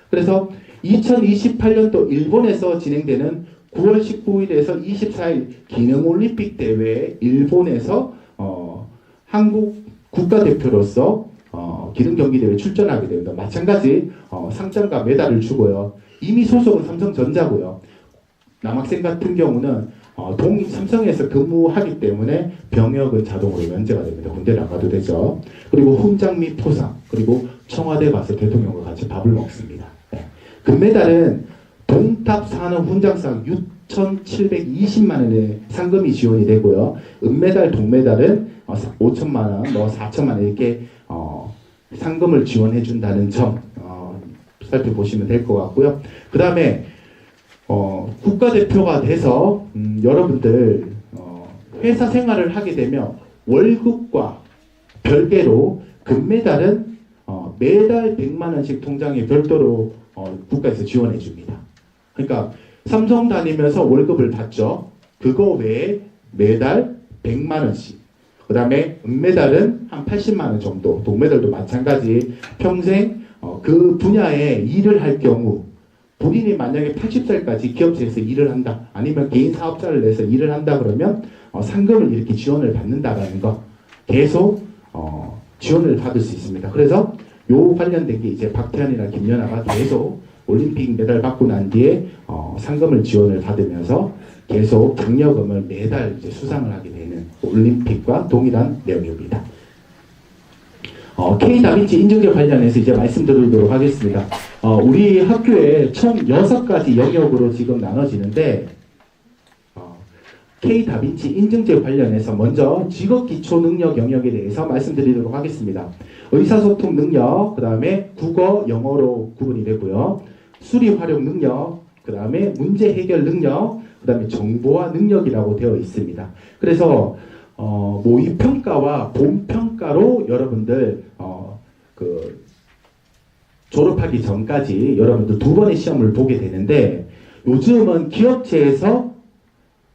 그래서 2028년도 일본에서 진행되는 9월 19일에서 24일 기능올림픽 대회에 일본에서 한국 국가대표로서 기능경기대회에 출전하게 됩니다. 마찬가지 상장과 메달을 주고요. 이미 소속은 삼성전자고요. 남학생 같은 경우는 삼성에서 근무하기 때문에 병역은 자동으로 면제가 됩니다. 군대를 안 가도 되죠. 그리고 훈장 및 포상, 그리고 청와대 가서 대통령과 같이 밥을 먹습니다. 네. 금메달은 동탑 산업 훈장상 6,720만 원의 상금이 지원이 되고요. 은메달, 동메달은 5천만 원, 4천만 원 이렇게 상금을 지원해 준다는 점 살펴보시면 될 것 같고요. 그 다음에 국가대표가 돼서 여러분들 회사 생활을 하게 되면 월급과 별개로 금메달은 매달 100만 원씩 통장에 별도로 국가에서 지원해 줍니다. 그러니까 삼성 다니면서 월급을 받죠. 그거 외에 매달 100만 원씩. 그 다음에 은메달은 한 80만 원 정도, 동메달도 마찬가지 평생 그 분야에 일을 할 경우 본인이 만약에 80살까지 기업체에서 일을 한다, 아니면 개인 사업자를 내서 일을 한다 그러면 상금을 이렇게 지원을 받는다라는 거 계속 지원을 받을 수 있습니다. 그래서 요 관련된 게 이제 박태환이나 김연아가 계속 올림픽 메달 받고 난 뒤에 상금을 지원을 받으면서 계속 장려금을 매달 이제 수상을 하게 되는 올림픽과 동일한 내용입니다. K 다빈치 인증제 관련해서 이제 말씀드리도록 하겠습니다. 우리 학교에 총 6가지 영역으로 지금 나눠지는데 K 다빈치 인증제 관련해서 먼저 직업기초 능력 영역에 대해서 말씀드리도록 하겠습니다. 의사소통 능력, 그 다음에 국어, 영어로 구분이 되고요. 수리 활용 능력, 그 다음에 문제 해결 능력, 그 다음에 정보화 능력이라고 되어 있습니다. 그래서 모의평가와 본평가로 여러분들 졸업하기 전까지 여러분들 2번의 시험을 보게 되는데, 요즘은 기업체에서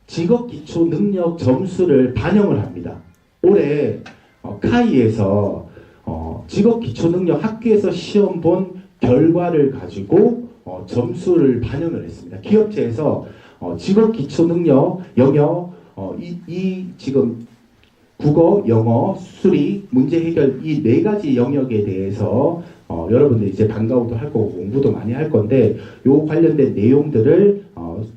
직업기초 능력 점수를 반영을 합니다. 올해 카이에서 직업기초 능력 학교에서 시험 본 결과를 가지고 점수를 반영을 했습니다. 기업체에서 직업기초 능력 영역 지금 국어, 영어, 수리, 문제 해결 이 4가지 영역에 대해서 여러분들 이제 방과후도 할 거고 공부도 많이 할 건데, 요 관련된 내용들을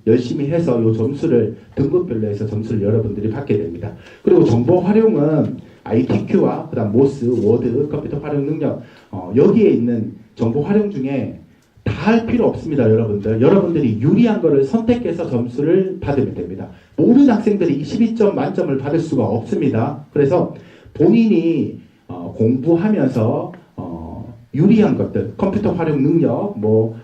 열심히 해서 요 점수를 등급별로 해서 점수를 여러분들이 받게 됩니다. 그리고 정보 활용은 ITQ와 그다음 모스, 워드, 컴퓨터 활용 능력 여기에 있는 정보 활용 중에 다 할 필요 없습니다, 여러분들. 여러분들이 유리한 거를 선택해서 점수를 받으면 됩니다. 모든 학생들이 22점 만점을 받을 수가 없습니다. 그래서 본인이 공부하면서 유리한 것들, 컴퓨터 활용 능력,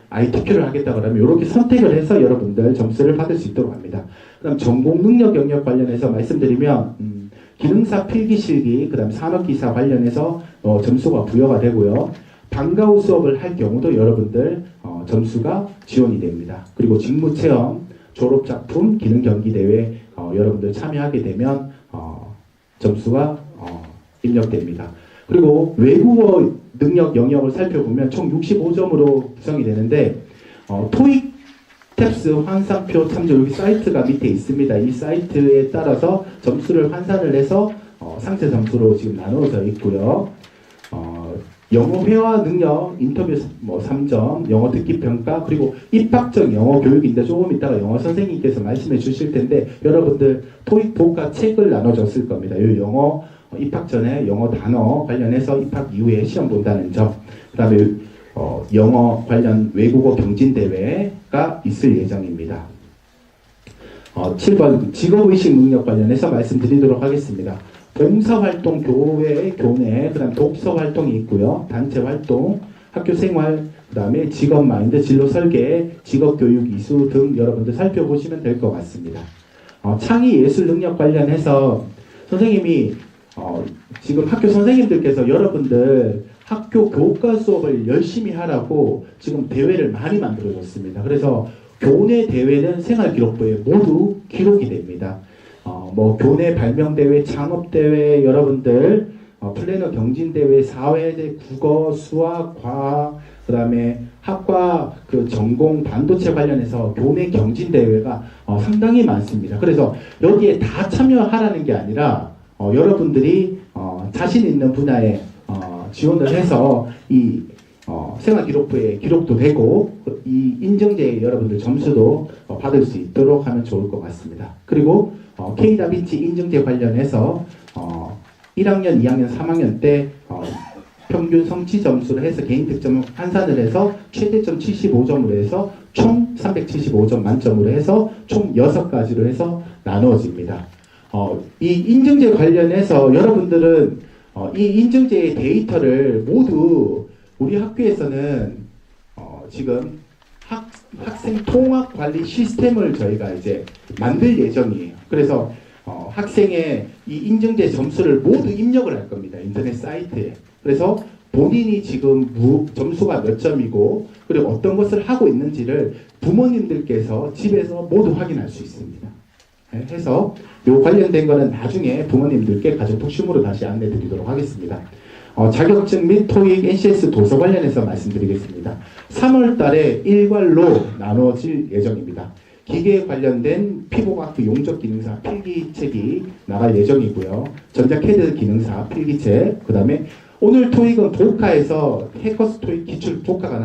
ITQ를 하겠다 그러면 이렇게 선택을 해서 여러분들 점수를 받을 수 있도록 합니다. 그다음 전공 능력 영역 관련해서 말씀드리면 기능사 필기실기, 그다음 산업기사 관련해서 점수가 부여가 되고요. 방과후 수업을 할 경우도 여러분들 점수가 지원이 됩니다. 그리고 직무체험, 졸업작품, 기능경기대회 여러분들 참여하게 되면 점수가 입력됩니다. 그리고 외국어 능력 영역을 살펴보면 총 65점으로 구성이 되는데 토익 탭스 환산표 참조, 여기 사이트가 밑에 있습니다. 이 사이트에 따라서 점수를 환산을 해서 상세 점수로 지금 나누어져 있고요. 영어 회화 능력, 인터뷰 3점, 영어 듣기 평가, 그리고 입학적 영어 교육인데 조금 이따가 영어 선생님께서 말씀해 주실 텐데, 여러분들 토익 복과 책을 나눠줬을 겁니다. 이 영어 입학 전에 영어 단어 관련해서 입학 이후에 시험 본다는 점, 그 다음에 영어 관련 외국어 경진대회가 있을 예정입니다. 7번 직업의식 능력 관련해서 말씀드리도록 하겠습니다. 봉사활동, 교회, 교내, 그 다음 독서활동이 있고요. 단체활동, 학교생활, 그 다음에 직업마인드, 진로설계, 직업교육 이수 등 여러분들 살펴보시면 될 것 같습니다. 창의예술 능력 관련해서 선생님이 지금 학교 선생님들께서 여러분들 학교 교과 수업을 열심히 하라고 지금 대회를 많이 만들어줬습니다. 그래서 교내 대회는 생활기록부에 모두 기록이 됩니다. 교내 발명대회, 창업대회, 여러분들 플래너 경진대회, 사회대, 국어, 수학, 과학, 그 다음에 학과 전공 반도체 관련해서 교내 경진대회가 상당히 많습니다. 그래서 여기에 다 참여하라는 게 아니라 여러분들이 자신 있는 분야에 지원을 해서 이 생활기록부에 기록도 되고 이 인증제에 여러분들 점수도 받을 수 있도록 하면 좋을 것 같습니다. 그리고 K 다빈치 인증제 관련해서 1학년, 2학년, 3학년 때 평균 성취 점수를 해서 개인 득점을 환산을 해서 최대점 75점으로 해서 총 375점 만점으로 해서 총 6가지로 해서 나누어집니다. 이 인증제 관련해서 여러분들은 이 인증제의 데이터를 모두 우리 학교에서는 지금 학생 통합 관리 시스템을 저희가 이제 만들 예정이에요. 그래서 학생의 이 인증제 점수를 모두 입력을 할 겁니다. 인터넷 사이트에. 그래서 본인이 지금 점수가 몇 점이고 그리고 어떤 것을 하고 있는지를 부모님들께서 집에서 모두 확인할 수 있습니다. 해서 요 관련된 거는 나중에 부모님들께 가정톡심으로 다시 안내 드리도록 하겠습니다. 자격증 및 토익 NCS 도서 관련해서 말씀드리겠습니다. 3월 달에 일괄로 나눠질 예정입니다. 기계에 관련된 피보마크 용접 기능사 필기책이 나갈 예정이고요. 전자캐드 기능사 필기책, 그 다음에 오늘 토익은 독카에서 해커스 토익 기출 독카가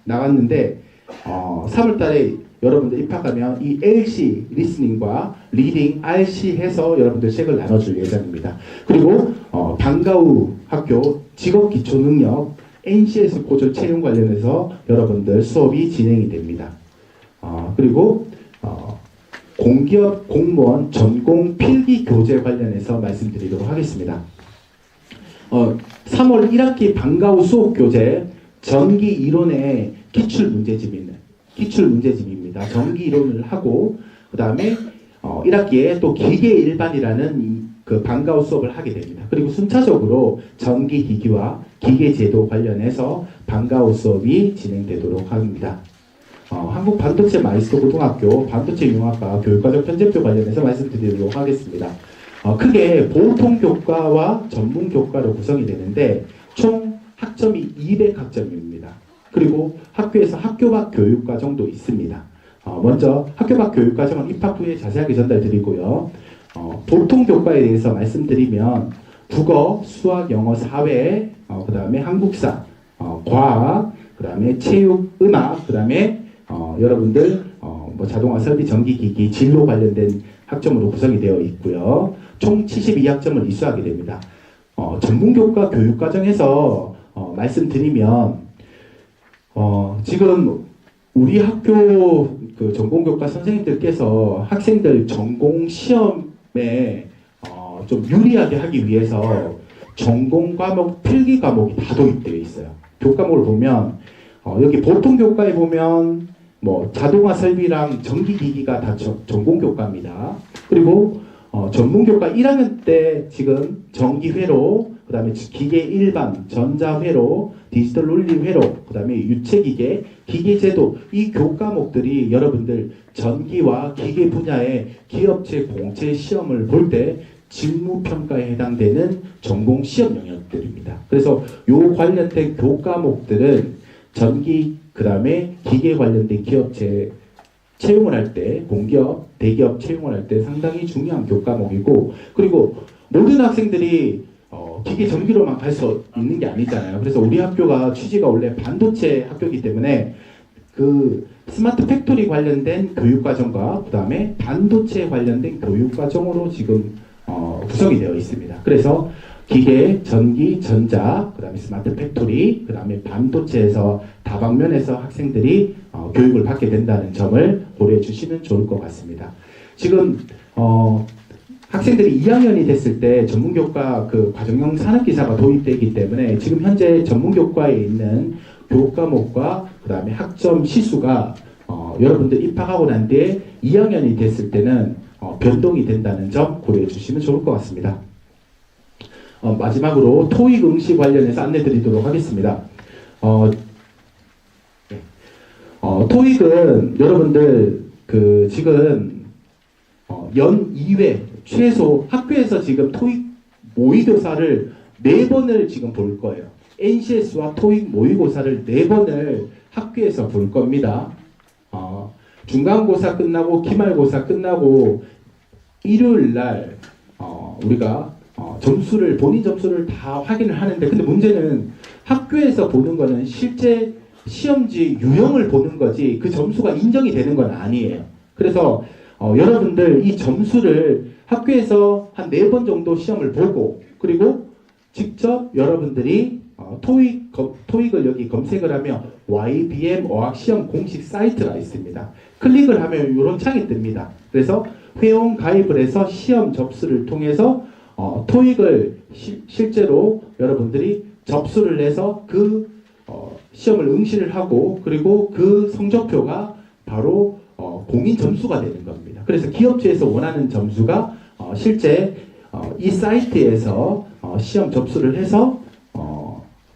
나갔는데 3월 달에 여러분들 입학하면 이 LC 리스닝과 리딩 RC 해서 여러분들 책을 나눠줄 예정입니다. 그리고 방과후 학교 직업기초능력 NCS 고졸 채용 관련해서 여러분들 수업이 진행이 됩니다. 그리고 공기업 공무원 전공 필기 교재 관련해서 말씀드리도록 하겠습니다. 3월 1학기 방과후 수업 교재 전기 이론의 기출 문제집입니다. 전기 이론을 하고 그 다음에 1학기에 또 기계 일반이라는 그 방과후 수업을 하게 됩니다. 그리고 순차적으로 전기 기기와 기계 제도 관련해서 방과후 수업이 진행되도록 합니다. 한국 반도체 마이스터 고등학교 반도체 융합과 교육과정 편제표 관련해서 말씀드리도록 하겠습니다. 크게 보통 교과와 전문 교과로 구성이 되는데 총 학점이 200학점입니다. 그리고 학교에서 학교 밖 교육과정도 있습니다. 먼저 학교 밖 교육과정은 입학 후에 자세하게 전달드리고요. 보통 교과에 대해서 말씀드리면 국어, 수학, 영어, 사회, 그 다음에 한국사, 과학, 그 다음에 체육, 음악, 그 다음에 여러분들 뭐 자동화 설비, 전기기기, 진로 관련된 학점으로 구성이 되어 있고요. 총 72학점을 이수하게 됩니다. 전문교과 교육과정에서 말씀드리면 지금 우리 학교 그 전공교과 선생님들께서 학생들 전공 시험에 좀 유리하게 하기 위해서 전공 과목, 필기 과목이 다 도입되어 있어요. 교과목을 보면 여기 보통 교과에 보면 뭐 자동화 설비랑 전기기기가 다 전공 교과입니다. 그리고 전문 교과 1학년 때 지금 전기회로, 그 다음에 기계 일반, 전자회로, 디지털 논리회로, 그 다음에 유체기계, 기계제도 이 교과목들이 여러분들 전기와 기계 분야의 기업체 공채 시험을 볼 때 직무평가에 해당되는 전공 시험 영역들입니다. 그래서 요 관련된 교과목들은 전기, 그 다음에 기계 관련된 기업체 채용을 할 때, 공기업, 대기업 채용을 할 때 상당히 중요한 교과목이고, 그리고 모든 학생들이 기계 전기로만 갈 수 있는 게 아니잖아요. 그래서 우리 학교가 취지가 원래 반도체 학교이기 때문에 그 스마트 팩토리 관련된 교육과정과 그 다음에 반도체 관련된 교육과정으로 지금 구성이 되어 있습니다. 그래서 기계, 전기, 전자, 그 다음에 스마트 팩토리, 그 다음에 반도체에서 다방면에서 학생들이 교육을 받게 된다는 점을 고려해 주시면 좋을 것 같습니다. 지금 학생들이 2학년이 됐을 때 전문교과 그 과정형 산업기사가 도입되기 때문에 지금 현재 전문교과에 있는 교과목과 그 다음에 학점 시수가 여러분들 입학하고 난 뒤에 2학년이 됐을 때는 변동이 된다는 점 고려해 주시면 좋을 것 같습니다. 마지막으로 토익 응시 관련해서 안내 드리도록 하겠습니다. 토익은 여러분들 그 지금 연 2회 최소 학교에서 지금 토익 모의고사를 4번을 지금 볼 거예요. NCS와 토익 모의고사를 4번을 학교에서 볼 겁니다. 중간고사 끝나고 기말고사 끝나고 일요일 날 우리가 점수를 본인 점수를 다 확인을 하는데 근데 문제는 학교에서 보는 거는 실제 시험지 유형을 보는 거지 그 점수가 인정이 되는 건 아니에요. 그래서 여러분들 이 점수를 학교에서 한 4번 정도 시험을 보고 그리고 직접 여러분들이 토익을 여기 검색을 하면 YBM 어학시험 공식 사이트가 있습니다. 클릭을 하면 이런 창이 뜹니다. 그래서 회원 가입을 해서 시험 접수를 통해서 토익을 실제로 여러분들이 접수를 해서 그 시험을 응시를 하고 그리고 그 성적표가 바로 공인 점수가 되는 겁니다. 그래서 기업체에서 원하는 점수가 실제 이 사이트에서 시험 접수를 해서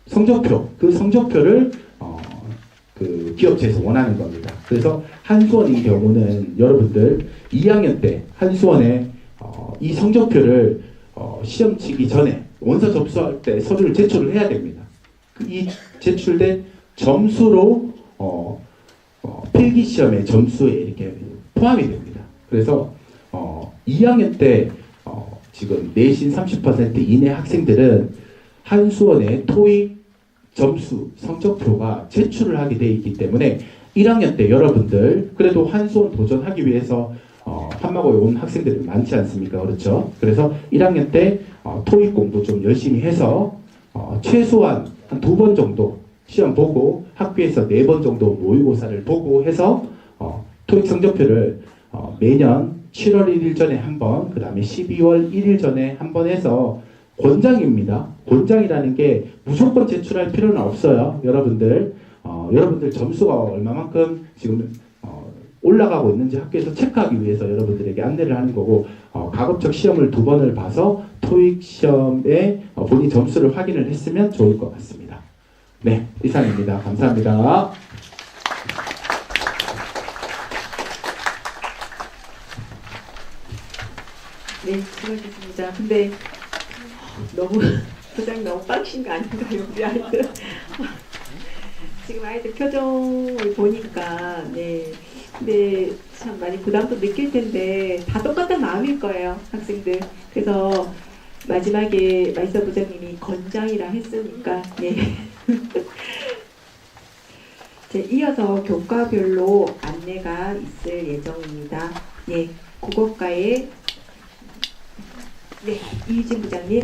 성적표, 그 성적표를 그 기업체에서 원하는 겁니다. 그래서 한수원의 경우는 여러분들 2학년 때 한수원에 이 성적표를 시험 치기 전에 원서 접수할 때 서류를 제출을 해야 됩니다. 이 제출된 점수로 필기시험의 점수에 이렇게 포함이 됩니다. 그래서 2학년 때 지금 내신 30% 이내 학생들은 한수원의 토익 점수 성적표가 제출을 하게 되어 있기 때문에 1학년 때 여러분들 그래도 한수원 도전하기 위해서 한마고에 온 학생들이 많지 않습니까? 그렇죠? 그래서 1학년 때 토익 공부 좀 열심히 해서 최소한 한 2번 정도 시험 보고 학교에서 4번 정도 모의고사를 보고 해서 토익 성적표를 매년 7월 1일 전에 한 번, 그 다음에 12월 1일 전에 한 번 해서 권장입니다. 권장이라는 게 무조건 제출할 필요는 없어요. 여러분들 점수가 얼마만큼 지금 올라가고 있는지 학교에서 체크하기 위해서 여러분들에게 안내를 하는 거고, 가급적 시험을 2번을 봐서 토익 시험에 본인 점수를 확인을 했으면 좋을 것 같습니다. 네, 이상입니다. 감사합니다. 네, 수고하셨습니다. 근데 너무 부장님 너무 빡신 거 아닌가요, 우리 아이들? 지금 아이들 표정을 보니까 네, 근데 참 많이 부담도 느낄 텐데 다 똑같은 마음일 거예요, 학생들. 그래서 마지막에 마이사 부장님이 건장이라 했으니까 네. 이어서 교과별로 안내가 있을 예정입니다. 네, 국어과의 네, 이유진 부장님.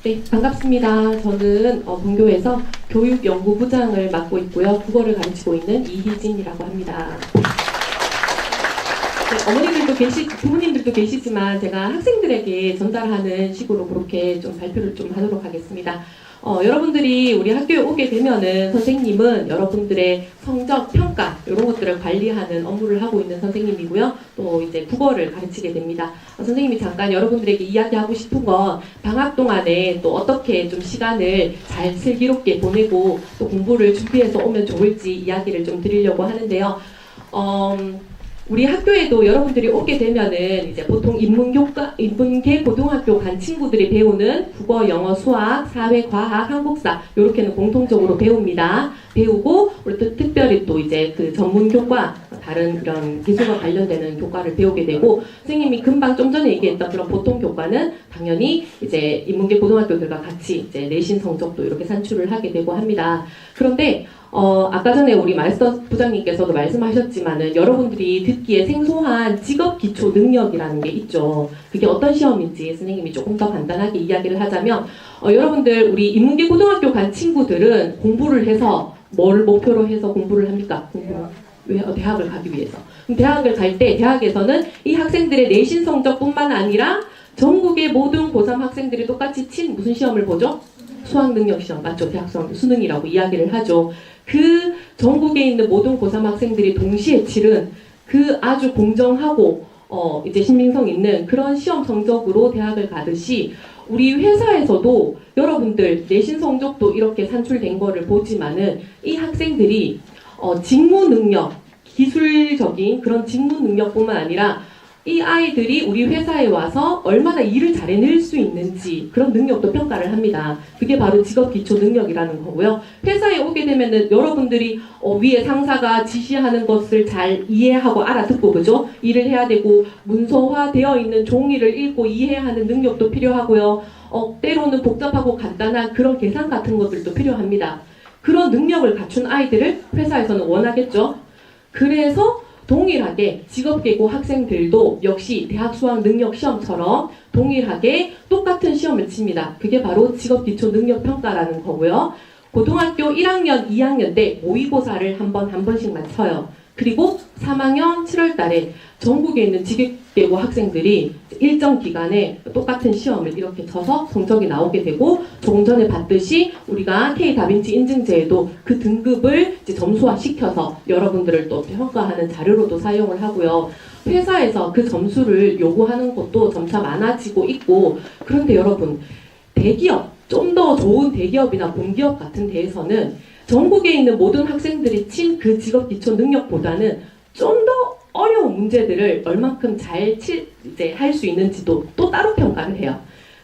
네, 반갑습니다. 저는 본교에서 교육연구부장을 맡고 있고요. 국어를 가르치고 있는 이희진이라고 합니다. 네, 어머니들도 부모님들도 계시지만 제가 학생들에게 전달하는 식으로 그렇게 좀 발표를 좀 하도록 하겠습니다. 여러분들이 우리 학교에 오게 되면은 선생님은 여러분들의 성적, 평가 이런 것들을 관리하는 업무를 하고 있는 선생님이고요. 또 이제 국어를 가르치게 됩니다. 선생님이 잠깐 여러분들에게 이야기하고 싶은 건 방학 동안에 또 어떻게 좀 시간을 잘 슬기롭게 보내고 또 공부를 준비해서 오면 좋을지 이야기를 좀 드리려고 하는데요. 우리 학교에도 여러분들이 오게 되면은 이제 보통 인문계 고등학교 간 친구들이 배우는 국어, 영어, 수학, 사회, 과학, 한국사 요렇게는 공통적으로 배웁니다. 배우고 우리 또 특별히 또 이제 그 전문 교과 다른 이런 기술과 관련되는 교과를 배우게 되고, 선생님이 금방 좀 전에 얘기했던 그런 보통 교과는 당연히 이제 인문계 고등학교들과 같이 이제 내신 성적도 이렇게 산출을 하게 되고 합니다. 그런데 아까 전에 우리 마스터 부장님께서도 말씀하셨지만은 여러분들이 듣기에 생소한 직업 기초 능력이라는 게 있죠. 그게 어떤 시험인지 선생님이 조금 더 간단하게 이야기를 하자면, 여러분들 우리 인문계 고등학교 간 친구들은 공부를 해서 뭘 목표로 해서 공부를 합니까? 대학을 가기 위해서. 그럼 대학을 갈 때 대학에서는 이 학생들의 내신 성적뿐만 아니라 전국의 모든 고3 학생들이 똑같이 친 무슨 시험을 보죠? 수학능력 시험, 맞죠? 대학 수능이라고 이야기를 하죠. 그 전국에 있는 모든 고3 학생들이 동시에 치른 그 아주 공정하고 이제 신빙성 있는 그런 시험 성적으로 대학을 가듯이 우리 회사에서도 여러분들 내신 성적도 이렇게 산출된 거를 보지만은 이 학생들이 직무 능력, 기술적인 그런 직무 능력뿐만 아니라 이 아이들이 우리 회사에 와서 얼마나 일을 잘 해낼 수 있는지 그런 능력도 평가를 합니다. 그게 바로 직업 기초 능력이라는 거고요. 회사에 오게 되면은 여러분들이 위에 상사가 지시하는 것을 잘 이해하고 알아듣고, 그죠? 일을 해야 되고, 문서화되어 있는 종이를 읽고 이해하는 능력도 필요하고요. 때로는 복잡하고 간단한 그런 계산 같은 것들도 필요합니다. 그런 능력을 갖춘 아이들을 회사에서는 원하겠죠. 그래서 동일하게 직업계고 학생들도 역시 대학 수학 능력 시험처럼 동일하게 똑같은 시험을 칩니다. 그게 바로 직업기초 능력 평가라는 거고요. 고등학교 1학년, 2학년 때 모의고사를 한 번씩만 쳐요. 그리고 3학년 7월 달에 전국에 있는 직업계고 학생들이 일정 기간에 똑같은 시험을 이렇게 쳐서 성적이 나오게 되고, 조금 전에 봤듯이 우리가 K 다빈치 인증제에도 그 등급을 이제 점수화 시켜서 여러분들을 또 평가하는 자료로도 사용을 하고요. 회사에서 그 점수를 요구하는 것도 점차 많아지고 있고, 그런데 여러분, 대기업, 좀 더 좋은 대기업이나 공기업 같은 데에서는 전국에 있는 모든 학생들이 친 그 직업 기초 능력보다는 좀 더 어려운 문제들을 얼만큼 잘 할 수 있는지도 또 따로 평가를 해요.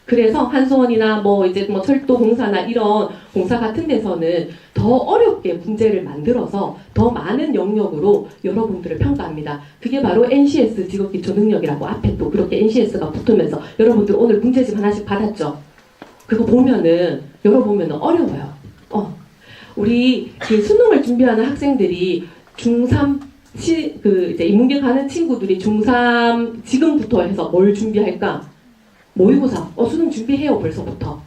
그래서 한수원이나 이제 철도 공사나 이런 공사 같은 데서는 더 어렵게 문제를 만들어서 더 많은 영역으로 여러분들을 평가합니다. 그게 바로 NCS 직업 기초 능력이라고 앞에 또 그렇게 NCS가 붙으면서, 여러분들 오늘 문제집 하나씩 받았죠? 그거 보면은 열어보면은 어려워요. 우리 그 수능을 준비하는 학생들이 중3 이제 인문계 가는 친구들이 중3 지금부터 해서 뭘 준비할까? 모의고사, 수능 준비해요 벌써부터.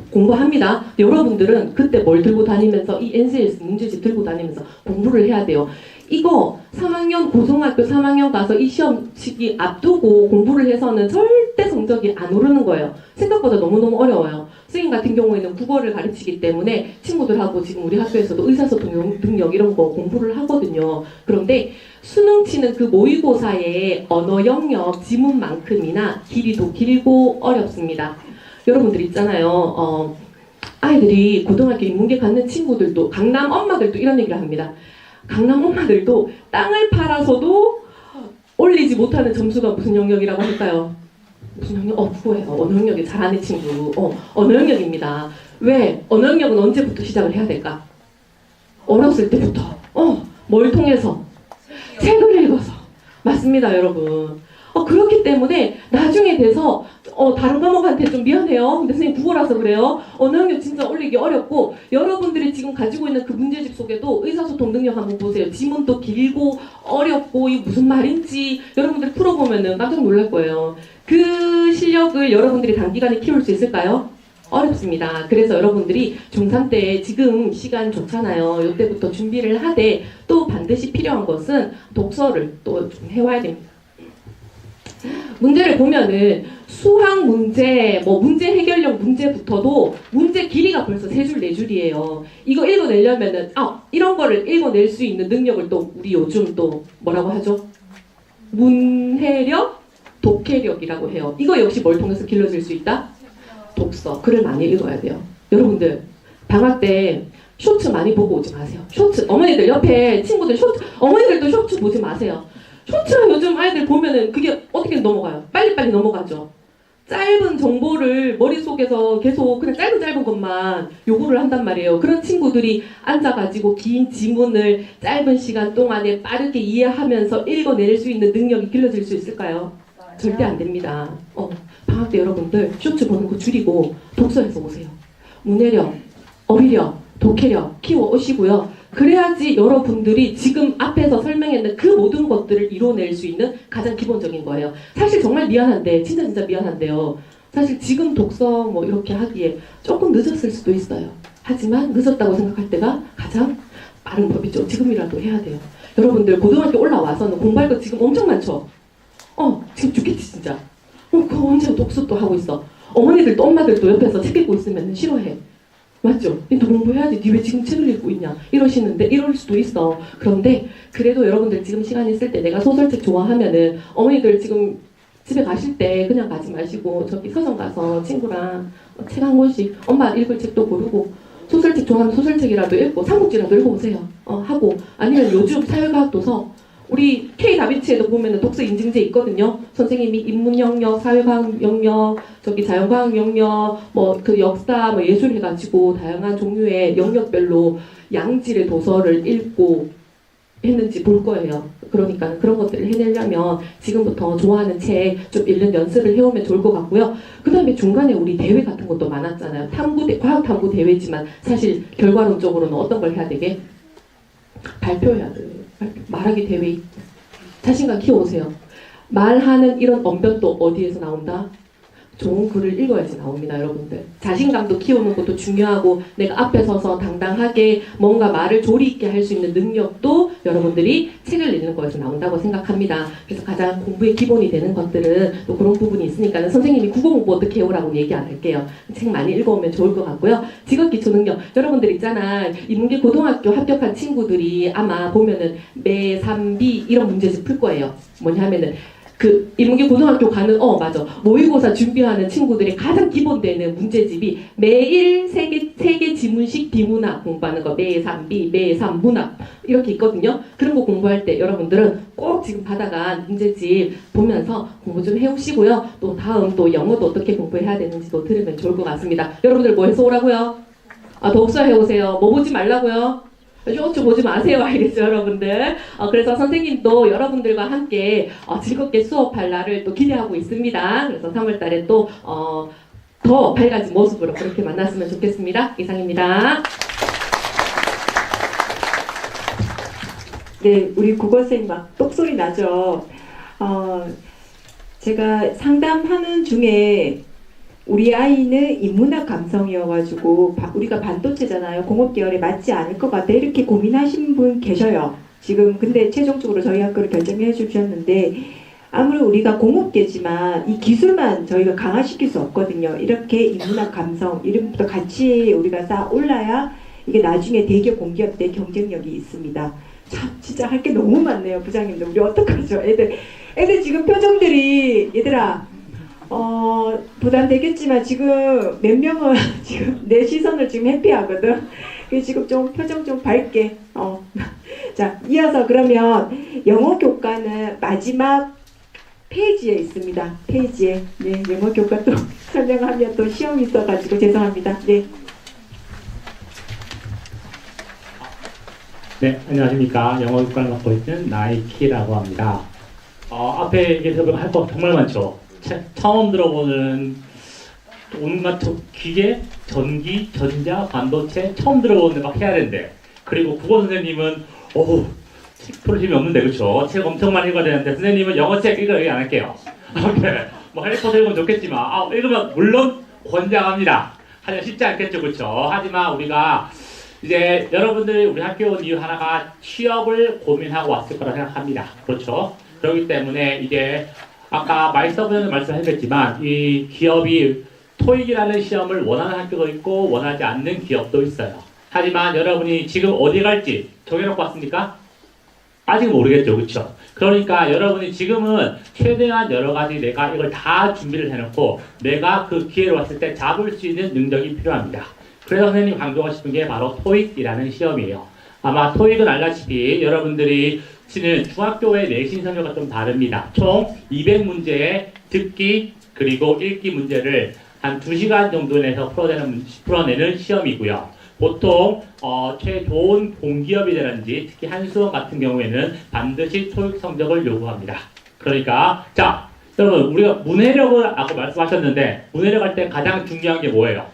공부합니다. 여러분들은 그때 뭘 들고 다니면서 이 NCS 문제집 들고 다니면서 공부를 해야 돼요. 이거 3학년 고등학교 3학년 가서 이 시험 시기 앞두고 공부를 해서는 절대 성적이 안 오르는 거예요. 생각보다 너무너무 어려워요. 선생님 같은 경우에는 국어를 가르치기 때문에 친구들하고 지금 우리 학교에서도 의사소통 능력 이런 거 공부를 하거든요. 그런데 수능 치는 그 모의고사의 언어 영역 지문만큼이나 길이도 길고 어렵습니다. 여러분들 있잖아요. 아이들이 고등학교 인문계 갖는 친구들도 강남 엄마들도 이런 얘기를 합니다. 강남 엄마들도 땅을 팔아서도 올리지 못하는 점수가 무슨 영역이라고 할까요? 무슨 영역? 그거예요. 언어 영역이 잘하는 친구. 언어 영역입니다. 왜? 언어 영역은 언제부터 시작을 해야 될까? 어렸을 때부터. 뭘 통해서? 책을 읽어서. 맞습니다, 여러분. 그렇기 때문에 나중에 돼서 다른 과목한테 좀 미안해요. 근데 선생님 국어라서 그래요. 언어 영역 진짜 올리기 어렵고 여러분들이 지금 가지고 있는 그 문제집 속에도 의사소통 능력 한번 보세요. 지문도 길고 어렵고 이게 무슨 말인지 여러분들이 풀어보면은 깜짝 놀랄 거예요. 그 실력을 여러분들이 단기간에 키울 수 있을까요? 어렵습니다. 그래서 여러분들이 중3 때 지금 시간 좋잖아요. 이때부터 준비를 하되 또 반드시 필요한 것은 독서를 또 좀 해와야 됩니다. 문제를 보면은 수학 문제, 문제 해결력 문제부터도 문제 길이가 벌써 3줄, 4줄이에요. 이거 읽어내려면은, 이런 거를 읽어낼 수 있는 능력을 또 우리 요즘 또 뭐라고 하죠? 문해력, 독해력이라고 해요. 이거 역시 뭘 통해서 길러질 수 있다? 독서. 글을 많이 읽어야 돼요. 여러분들, 방학 때 쇼츠 많이 보고 오지 마세요. 쇼츠. 어머니들 옆에 친구들 쇼츠, 어머니들도 쇼츠 보지 마세요. 쇼츠 요즘 아이들 보면은 그게 어떻게 넘어가요? 빨리빨리 넘어가죠. 짧은 정보를 머릿속에서 계속 그냥 짧은 것만 요구를 한단 말이에요. 그런 친구들이 앉아가지고 긴 지문을 짧은 시간 동안에 빠르게 이해하면서 읽어낼 수 있는 능력이 길러질 수 있을까요? 절대 안 됩니다. 방학 때 여러분들 쇼츠 보는 거 줄이고 독서해서 오세요. 문해력, 어휘력, 독해력 키워오시고요. 그래야지 여러분들이 지금 앞에서 설명했는 그 모든 것들을 이뤄낼 수 있는 가장 기본적인 거예요. 사실 정말 미안한데, 진짜 미안한데요. 사실 지금 독서 이렇게 하기에 조금 늦었을 수도 있어요. 하지만 늦었다고 생각할 때가 가장 빠른 법이죠. 지금이라도 해야 돼요. 여러분들 고등학교 올라와서는 공부할 거 지금 엄청 많죠? 지금 죽겠지 진짜. 그거 언제 독서 또 하고 있어. 어머니들도 엄마들도 옆에서 책 읽고 있으면 싫어해. 맞죠? 너 공부해야지. 니 왜 지금 책을 읽고 있냐? 이러시는데 이럴 수도 있어. 그런데 그래도 여러분들 지금 시간 있을 때 내가 소설책 좋아하면은 어머니들 지금 집에 가실 때 그냥 가지 마시고 저기 서점 가서 친구랑 책 한 권씩 엄마 읽을 책도 고르고 소설책 좋아하면 소설책이라도 읽고 삼국지라도 읽어보세요. 하고 아니면 요즘 사회과학 도서 우리 K 다빈치에도 보면은 독서 인증제 있거든요. 선생님이 인문 영역, 사회과학 영역, 저기 자연과학 영역, 그 역사, 예술 해가지고 다양한 종류의 영역별로 양질의 도서를 읽고 했는지 볼 거예요. 그러니까 그런 것들을 해내려면 지금부터 좋아하는 책 좀 읽는 연습을 해오면 좋을 것 같고요. 그 다음에 중간에 우리 대회 같은 것도 많았잖아요. 과학 탐구 대회지만 사실 결과론적으로는 어떤 걸 해야 되게? 발표해야 돼요. 말하기 대회 자신감 키워오세요. 말하는 이런 언변도 어디에서 나온다? 좋은 글을 읽어야지 나옵니다, 여러분들. 자신감도 키우는 것도 중요하고 내가 앞에 서서 당당하게 뭔가 말을 조리 있게 할 수 있는 능력도 여러분들이 책을 읽는 거에서 나온다고 생각합니다. 그래서 가장 공부의 기본이 되는 것들은 또 그런 부분이 있으니까 선생님이 국어 공부 어떻게 해오라고 얘기 안 할게요. 책 많이 읽어오면 좋을 것 같고요. 직업기초능력 여러분들 있잖아. 인문계 고등학교 합격한 친구들이 아마 보면은 매, 3, 비 이런 문제집 풀 거예요. 뭐냐 하면은 그 인문계 고등학교 가는 모의고사 준비하는 친구들이 가장 기본되는 문제집이 매일 세 개 지문식 비문학 공부하는 거 매 3비 매 3 문학 이렇게 있거든요. 그런 거 공부할 때 여러분들은 꼭 지금 받아간 문제집 보면서 공부 좀 해오시고요. 또 다음 또 영어도 어떻게 공부해야 되는지도 들으면 좋을 것 같습니다. 여러분들 뭐 해서 오라고요? 독서 해오세요. 뭐 보지 말라고요? 쇼츠 보지 마세요. 알겠죠, 여러분들? 그래서 선생님도 여러분들과 함께 즐겁게 수업할 날을 또 기대하고 있습니다. 그래서 3월달에 또 더 밝아진 모습으로 그렇게 만났으면 좋겠습니다. 이상입니다. 네, 우리 국어쌤 막 똑소리 나죠. 제가 상담하는 중에 우리 아이는 인문학 감성이어가지고 우리가 반도체잖아요. 공업 계열에 맞지 않을 것 같아. 이렇게 고민하신 분 계셔요. 지금 근데 최종적으로 저희 학교를 결정해 주셨는데 아무리 우리가 공업계지만 이 기술만 저희가 강화시킬 수 없거든요. 이렇게 인문학 감성 이런 것도 같이 우리가 쌓아 올라야 이게 나중에 대기업 공기업 때 경쟁력이 있습니다. 참 진짜 할 게 너무 많네요. 부장님들 우리 어떡하죠? 애들 지금 표정들이 얘들아 부담되겠지만 지금 몇 명은 지금 내 시선을 지금 회피하거든. 그래서 지금 좀 표정 좀 밝게. 자, 이어서 그러면 영어 교과는 마지막 페이지에 있습니다. 페이지에. 네, 영어 교과 또 설명하면 또 시험이 있어가지고 죄송합니다. 네. 네, 안녕하십니까. 영어 교과를 맡고 있는 나이키라고 합니다. 앞에 얘기해서 할 거 정말 많죠. 처음 들어보는 온갖 기계, 전기, 전자, 반도체 처음 들어보는데 막 해야 되는데, 그리고 국어 선생님은 책 볼 힘이 없는데 그렇죠? 책 엄청 많이 읽어야 되는데 선생님은 영어 책 읽어 얘기 안 할게요. 뭐 해리포터 읽으면 좋겠지만 읽으면 물론 권장합니다. 하지만 쉽지 않겠죠, 그렇죠? 하지만 우리가 이제 여러분들이 우리 학교에 온 이유 하나가 취업을 고민하고 왔을 거라 생각합니다. 그렇죠? 그렇기 때문에 이제 아까 마이스터분은 말씀하셨지만 이 기업이 토익이라는 시험을 원하는 학교도 있고 원하지 않는 기업도 있어요. 하지만 여러분이 지금 어디 갈지 정해놓고 왔습니까? 아직 모르겠죠, 그렇죠? 그러니까 여러분이 지금은 최대한 여러 가지 내가 이걸 다 준비를 해놓고 내가 그 기회로 왔을 때 잡을 수 있는 능력이 필요합니다. 그래서 선생님 강조하고 싶은 게 바로 토익이라는 시험이에요. 아마 토익은 알다시피 여러분들이 치는 중학교의 내신 성적과 좀 다릅니다. 총 200문제의 듣기 그리고 읽기 문제를 한 2시간 정도 내서 풀어내는 시험이고요. 보통 최좋은 공기업이라든지 특히 한수원 같은 경우에는 반드시 토익 성적을 요구합니다. 그러니까 자 여러분 우리가 문해력을 아까 말씀하셨는데 문해력 할 때 가장 중요한 게 뭐예요?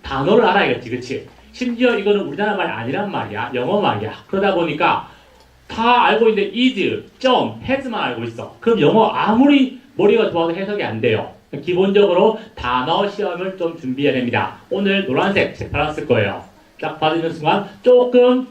단어를 알아야겠지, 그치? 심지어 이거는 우리나라 말이 아니란 말이야. 영어 말이야. 그러다 보니까 다 알고 있는데 is, has만 알고 있어. 그럼 영어 아무리 머리가 좋아도 해석이 안 돼요. 기본적으로 단어 시험을 좀 준비해야 됩니다. 오늘 노란색 책 받았을 거예요. 딱 받으는 순간 조금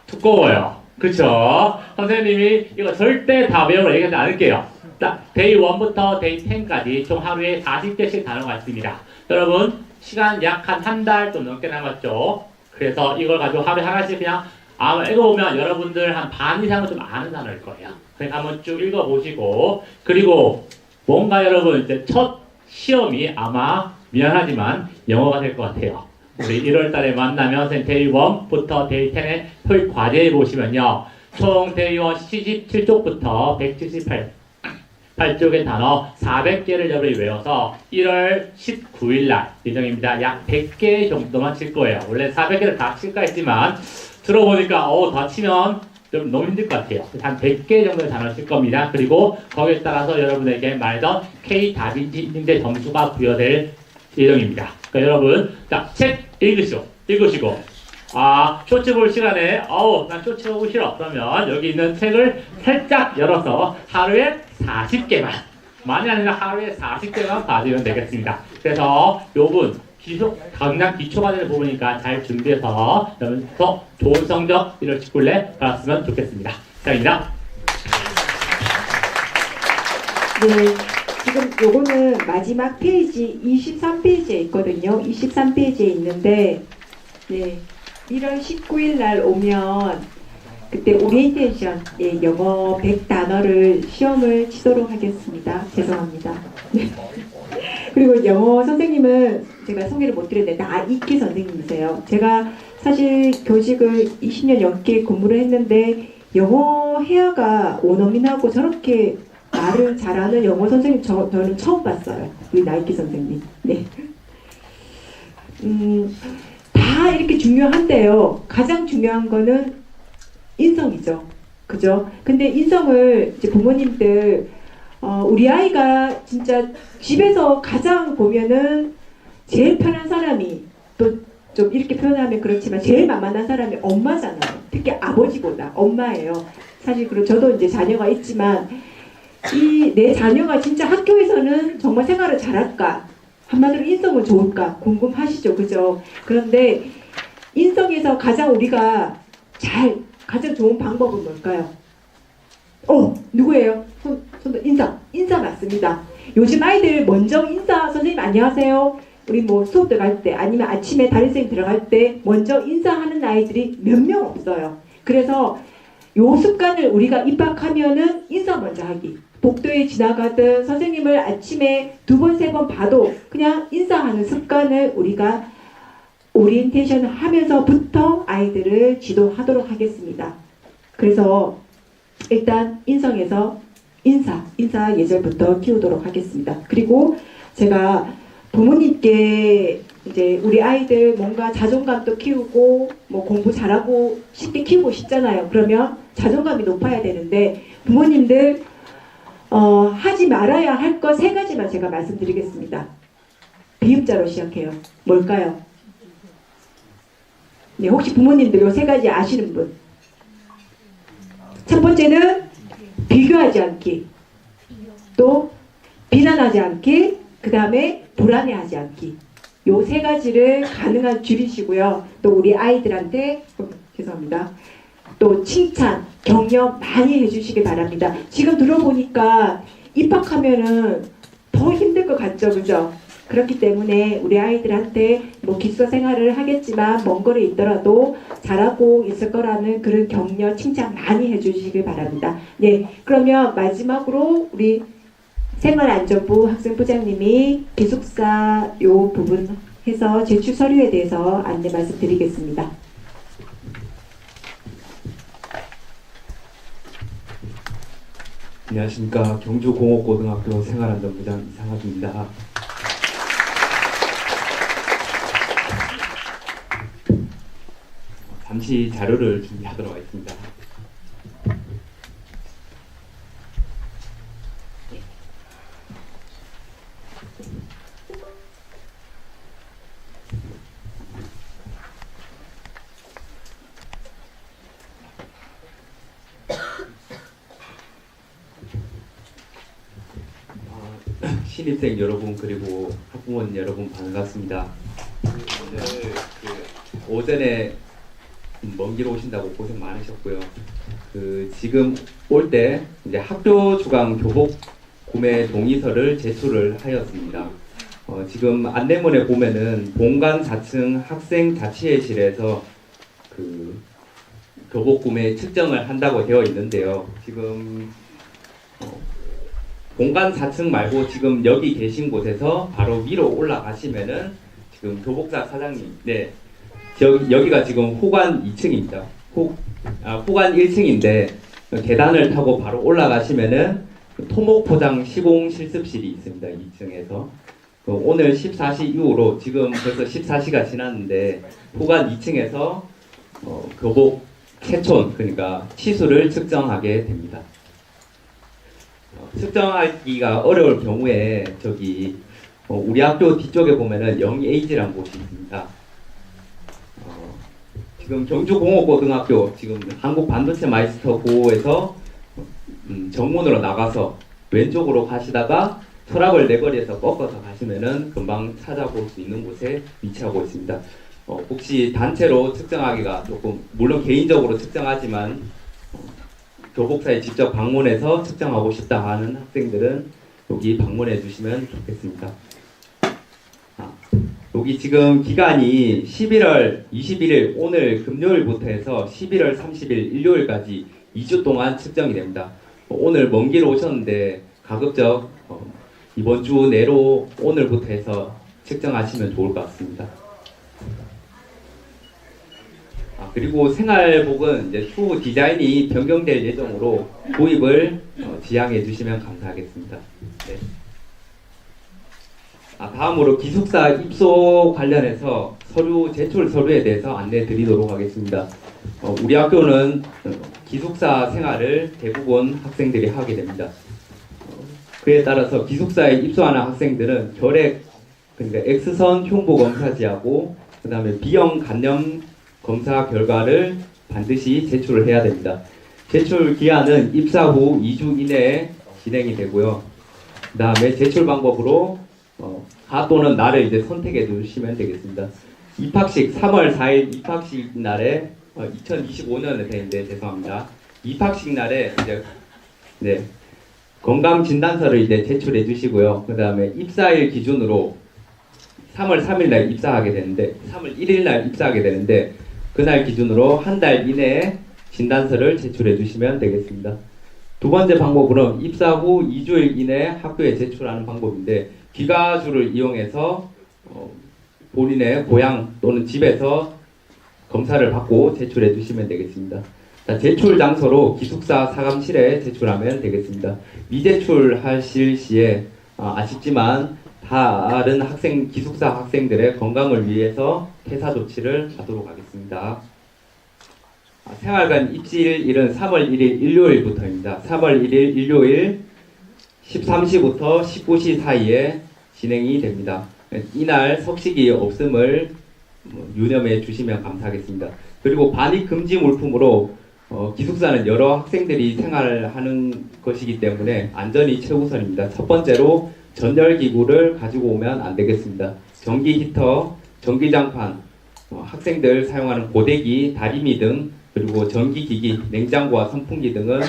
두꺼워요. 그쵸? 선생님이 이거 절대 다 외우라고 얘기하지 않을게요. 딱 데이 1부터 데이 10까지 총 하루에 40개씩 단어가 있습니다. 여러분 시간 약 한 달 좀 넘게 남았죠. 그래서 이걸 가지고 하루에 하나씩 그냥 아마 읽어보면 여러분들 한 반 이상은 좀 아는 단어일 거예요. 그러니까 한번 쭉 읽어보시고 그리고 뭔가 여러분 이제 첫 시험이 아마 미안하지만 영어가 될 것 같아요. 우리 1월 달에 만나면 데이 1부터 데이 10의 토익 과제에 보시면요. 총 데이 1 77쪽부터 178쪽의 단어 400개를 여러분이 외워서 1월 19일 날 예정입니다. 약 100개 정도만 칠 거예요. 원래 400개를 다 칠까 했지만 들어보니까 다 치면 좀 너무 힘들 것 같아요. 한 100개 정도의 단어를 쓸 겁니다. 그리고 거기에 따라서 여러분에게 말던 K 다빈치 인증제 점수가 부여될 예정입니다. 그러니까 여러분 자, 책 읽으시고 쇼츠 볼 시간에 난 쇼츠 보기 싫어. 그러면 여기 있는 책을 살짝 열어서 하루에 40개만 많이 아니라 하루에 40개만 봐주면 되겠습니다. 그래서 요분 강남 기초과제를 보니까 잘 준비해서 더 좋은 성적 1월 19일에 받았으면 좋겠습니다. 시작입니다. 네, 지금 요거는 마지막 페이지 23페이지에 있거든요. 23페이지에 있는데 네, 1월 19일 날 오면 그때 오리엔테이션 영어 100단어를 시험을 치도록 하겠습니다. 죄송합니다. 네. 그리고 영어 선생님은 제가 소개를 못 드렸는데 나이키 선생님이세요. 제가 사실 교직을 20년 넘게 근무를 했는데 영어 회화가 원어민하고 저렇게 말을 잘하는 영어 선생님 저는 처음 봤어요. 우리 나이키 선생님. 네. 다 이렇게 중요한데요. 가장 중요한 거는 인성이죠. 그죠? 근데 인성을 이제 부모님들 우리 아이가 진짜 집에서 가장 보면은 제일 편한 사람이 또 좀 이렇게 표현하면 그렇지만 제일 만만한 사람이 엄마잖아요. 특히 아버지보다 엄마예요. 사실 그리고 저도 이제 자녀가 있지만 이 내 자녀가 진짜 학교에서는 정말 생활을 잘할까? 한마디로 인성은 좋을까? 궁금하시죠? 그죠? 그런데 인성에서 가장 우리가 가장 좋은 방법은 뭘까요? 누구예요? 손도 인사 맞습니다. 요즘 아이들 먼저 인사, 선생님 안녕하세요. 우리 뭐 수업 들어갈 때 아니면 아침에 담임선생님 들어갈 때 먼저 인사하는 아이들이 몇 명 없어요. 그래서 요 습관을 우리가 입학하면은 인사 먼저 하기. 복도에 지나가든 선생님을 아침에 2번, 3번 봐도 그냥 인사하는 습관을 우리가 오리엔테이션 하면서부터 아이들을 지도하도록 하겠습니다. 그래서 일단 인성에서 인사 예절부터 키우도록 하겠습니다. 그리고 제가 부모님께 이제 우리 아이들 뭔가 자존감도 키우고 뭐 공부 잘하고 쉽게 키우고 싶잖아요. 그러면 자존감이 높아야 되는데 부모님들 하지 말아야 할 것 3가지만 제가 말씀드리겠습니다. 비읍자로 시작해요. 뭘까요? 네, 혹시 부모님들 요 3가지 아시는 분? 첫 번째는 비교하지 않기, 또 비난하지 않기, 그 다음에 불안해하지 않기. 요 3가지를 가능한 줄이시고요. 또 우리 아이들한테 죄송합니다. 또 칭찬, 격려 많이 해주시기 바랍니다. 지금 들어보니까 입학하면은 더 힘들 것 같죠, 그죠? 그렇기 때문에 우리 아이들한테 뭐 기숙사 생활을 하겠지만 먼 거리에 있더라도 잘하고 있을 거라는 그런 격려, 칭찬 많이 해주시길 바랍니다. 네, 그러면 마지막으로 우리 생활안전부 학생부장님이 기숙사 요 부분 해서 제출 서류에 대해서 안내 말씀드리겠습니다. 안녕하십니까. 경주공업고등학교 생활안전부장 이상학입니다. 잠시 자료를 준비하도록 하겠습니다. 신입생 여러분 그리고 학부모님 여러분 반갑습니다. 오늘 오전에 먼 길 오신다고 고생 많으셨고요. 지금 올 때 이제 학교 주강 교복 구매 동의서를 제출을 하였습니다. 지금 안내문에 보면은 본관 4층 학생 자치회실에서 교복 구매 측정을 한다고 되어 있는데요. 지금 본관 4층 말고 지금 여기 계신 곳에서 바로 위로 올라가시면은 지금 교복사 사장님, 네, 여기가 지금 후관 2층입니다. 후관 1층인데 계단을 타고 바로 올라가시면은 토목포장 시공 실습실이 있습니다. 2층에서 오늘 14시 이후로 지금 벌써 14시가 지났는데 후관 2층에서 교복 체촌 그러니까 치수를 측정하게 됩니다. 측정하기가 어려울 경우에 우리 학교 뒤쪽에 보면은 영AG라는 곳이 있습니다. 지금 경주공업고등학교 지금 한국반도체 마이스터고에서 정문으로 나가서 왼쪽으로 가시다가 서랍을 내거리에서 꺾어서 가시면은 금방 찾아볼 수 있는 곳에 위치하고 있습니다. 혹시 단체로 측정하기가 조금 물론 개인적으로 측정하지만 교복사에 직접 방문해서 측정하고 싶다 하는 학생들은 여기 방문해 주시면 좋겠습니다. 여기 지금 기간이 11월 21일 오늘 금요일부터 해서 11월 30일 일요일까지 2주 동안 측정이 됩니다. 오늘 먼 길 오셨는데 가급적 이번 주 내로 오늘부터 해서 측정하시면 좋을 것 같습니다. 그리고 생활복은 이제 추후 디자인이 변경될 예정으로 구입을 지향해 주시면 감사하겠습니다. 네. 다음으로 기숙사 입소 관련해서 제출 서류에 대해서 안내 드리도록 하겠습니다. 우리 학교는 기숙사 생활을 대부분 학생들이 하게 됩니다. 그에 따라서 기숙사에 입소하는 학생들은 결핵, 그러니까 X선 흉부 검사지하고 그 다음에 B형 간염 검사 결과를 반드시 제출을 해야 됩니다. 제출 기한은 입사 후 2주 이내에 진행이 되고요. 그 다음에 제출 방법으로 가 또는 날을 이제 선택해 주시면 되겠습니다. 입학식 3월 4일 입학식 날에 2025년에 되는데 죄송합니다. 입학식 날에 이제 네, 건강 진단서를 이제 제출해 주시고요. 그 다음에 입사일 기준으로 3월 3일 날 입사하게 되는데 3월 1일 날 입사하게 되는데 그날 기준으로 한 달 이내에 진단서를 제출해 주시면 되겠습니다. 두 번째 방법으로는 입사 후 2주일 이내에 학교에 제출하는 방법인데 기가주를 이용해서 본인의 고향 또는 집에서 검사를 받고 제출해 주시면 되겠습니다. 자, 제출 장소로 기숙사 사감실에 제출하면 되겠습니다. 미제출하실 시에 아쉽지만 다른 기숙사 학생들의 건강을 위해서 퇴사 조치를 하도록 하겠습니다. 생활관 입실일은 3월 1일 일요일부터입니다. 3월 1일 일요일 13시부터 19시 사이에 진행이 됩니다. 이날 석식이 없음을 유념해 주시면 감사하겠습니다. 그리고 반입 금지 물품으로 기숙사는 여러 학생들이 생활하는 것이기 때문에 안전이 최우선입니다. 첫 번째로 전열기구를 가지고 오면 안 되겠습니다. 전기 히터, 전기장판, 학생들 사용하는 고데기, 다리미 등 그리고 전기기기, 냉장고와 선풍기 등은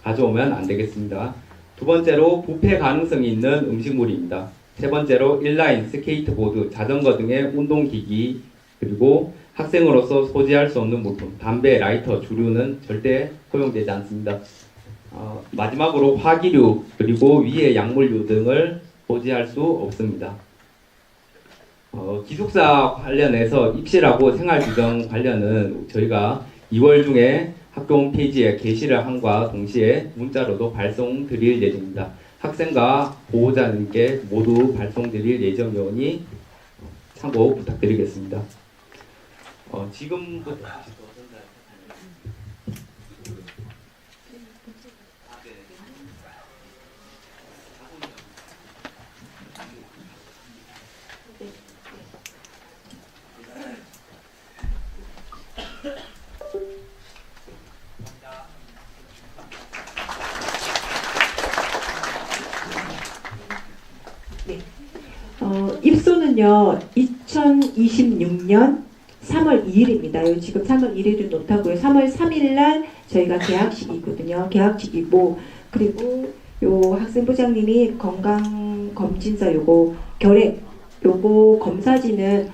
가져오면 안 되겠습니다. 두 번째로 부패 가능성이 있는 음식물입니다. 세 번째로 인라인, 스케이트보드, 자전거 등의 운동기기 그리고 학생으로서 소지할 수 없는 물품, 담배, 라이터, 주류는 절대 허용되지 않습니다. 마지막으로 화기류 그리고 위해 약물류 등을 소지할 수 없습니다. 기숙사 관련해서 입실하고 생활규정 관련은 저희가 2월 중에 학교 홈페이지에 게시를 함과 동시에 문자로도 발송드릴 예정입니다. 학생과 보호자님께 모두 발송드릴 예정이오니 참고 부탁드리겠습니다. 지금부터 입소는요 2026년 3월 2일입니다. 지금 3월 1일은 못하고요. 3월 3일 날 저희가 개학식이 있거든요. 개학식이고 그리고 요 학생부장님이 건강검진서 요거 결핵 요거 검사지는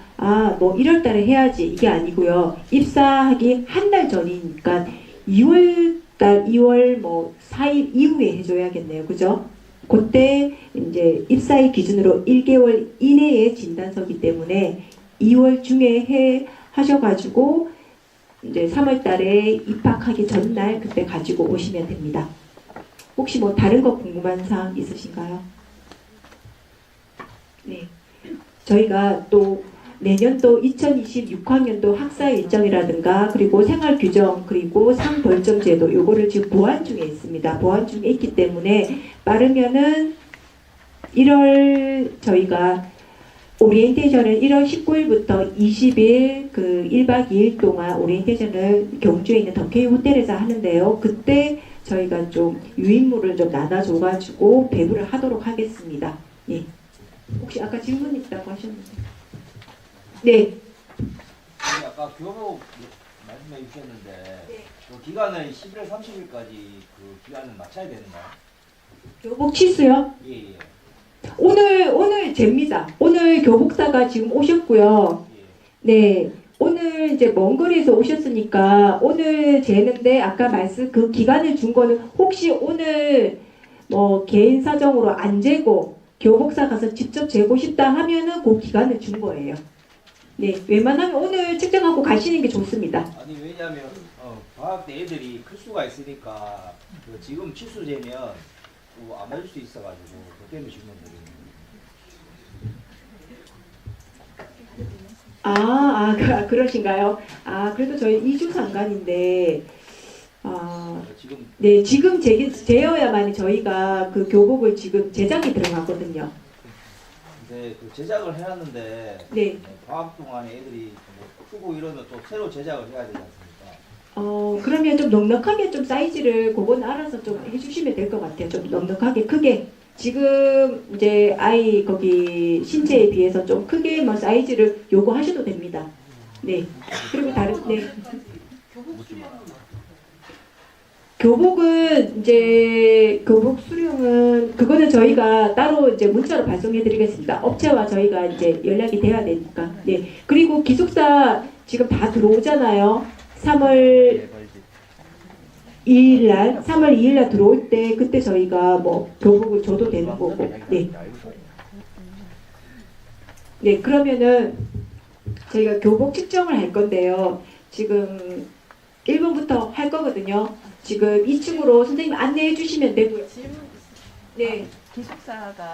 뭐 1월 달에 해야지 이게 아니고요. 입사하기 한 달 전이니까 2월 뭐 4일 이후에 해줘야겠네요. 그죠? 그때 이제 입사일 기준으로 1개월 이내에 진단서기 때문에 2월 중에 하셔가지고 이제 3월 달에 입학하기 전날 그때 가지고 오시면 됩니다. 혹시 뭐 다른 거 궁금한 사항 있으신가요? 네. 저희가 또 내년도 2026학년도 학사 일정이라든가 그리고 생활 규정 그리고 상벌점 제도 요거를 지금 보완 중에 있습니다. 보완 중에 있기 때문에 빠르면은 1월 저희가 오리엔테이션을 1월 19일부터 20일 그 1박 2일 동안 오리엔테이션을 경주에 있는 덕케이 호텔에서 하는데요. 그때 저희가 좀 유인물을 좀 나눠줘가지고 배부를 하도록 하겠습니다. 예. 혹시 아까 질문 있다고 하셨는데. 네. 아까 교복 말씀해 주셨는데 그 기간은 11월 30일까지 그 기간을 맞춰야 되는가요? 교복 치수요? 예. 오늘 잽니다. 오늘 교복사가 지금 오셨고요. 네. 오늘 이제 먼 거리에서 오셨으니까 오늘 재는데 아까 그 기간을 준 거는 혹시 오늘 뭐 개인 사정으로 안 재고 교복사 가서 직접 재고 싶다 하면은 그 기간을 준 거예요. 네, 웬만하면 오늘 측정하고 가시는 게 좋습니다. 아니 왜냐하면 방학 때 애들이 클 수가 있으니까 그 지금 치수 재면 안 맞을 수 있어가지고 그 때문에 질문 드리는 거예요. 그러신가요? 그래도 저희 2주 상관인데 지금 네, 지금 재어야만이 저희가 그 교복을 지금 제작이 들어가거든요. 네, 그 제작을 해놨는데 네. 방학 동안에 애들이 뭐 크고 이러면 또 새로 제작을 해야 되지 않습니까? 그러면 좀 넉넉하게 좀 사이즈를 그건 알아서 좀 해주시면 될 것 같아요. 좀 넉넉하게 크게. 지금 이제 아이 거기 신체에 비해서 좀 크게 뭐 사이즈를 요구하셔도 됩니다. 네. 그리고 다른 네. 교복은 이제 교복 수령은 그거는 저희가 따로 이제 문자로 발송해 드리겠습니다. 업체와 저희가 이제 연락이 돼야 되니까. 네. 그리고 기숙사 지금 다 들어오잖아요. 3월 2일 날 들어올 때 그때 저희가 뭐 교복을 줘도 되는 거고. 네. 네, 그러면은 저희가 교복 측정을 할 건데요. 지금 1번부터 할 거거든요. 지금 2층으로 선생님 안내해 주시면 되고요. 네. 기숙사가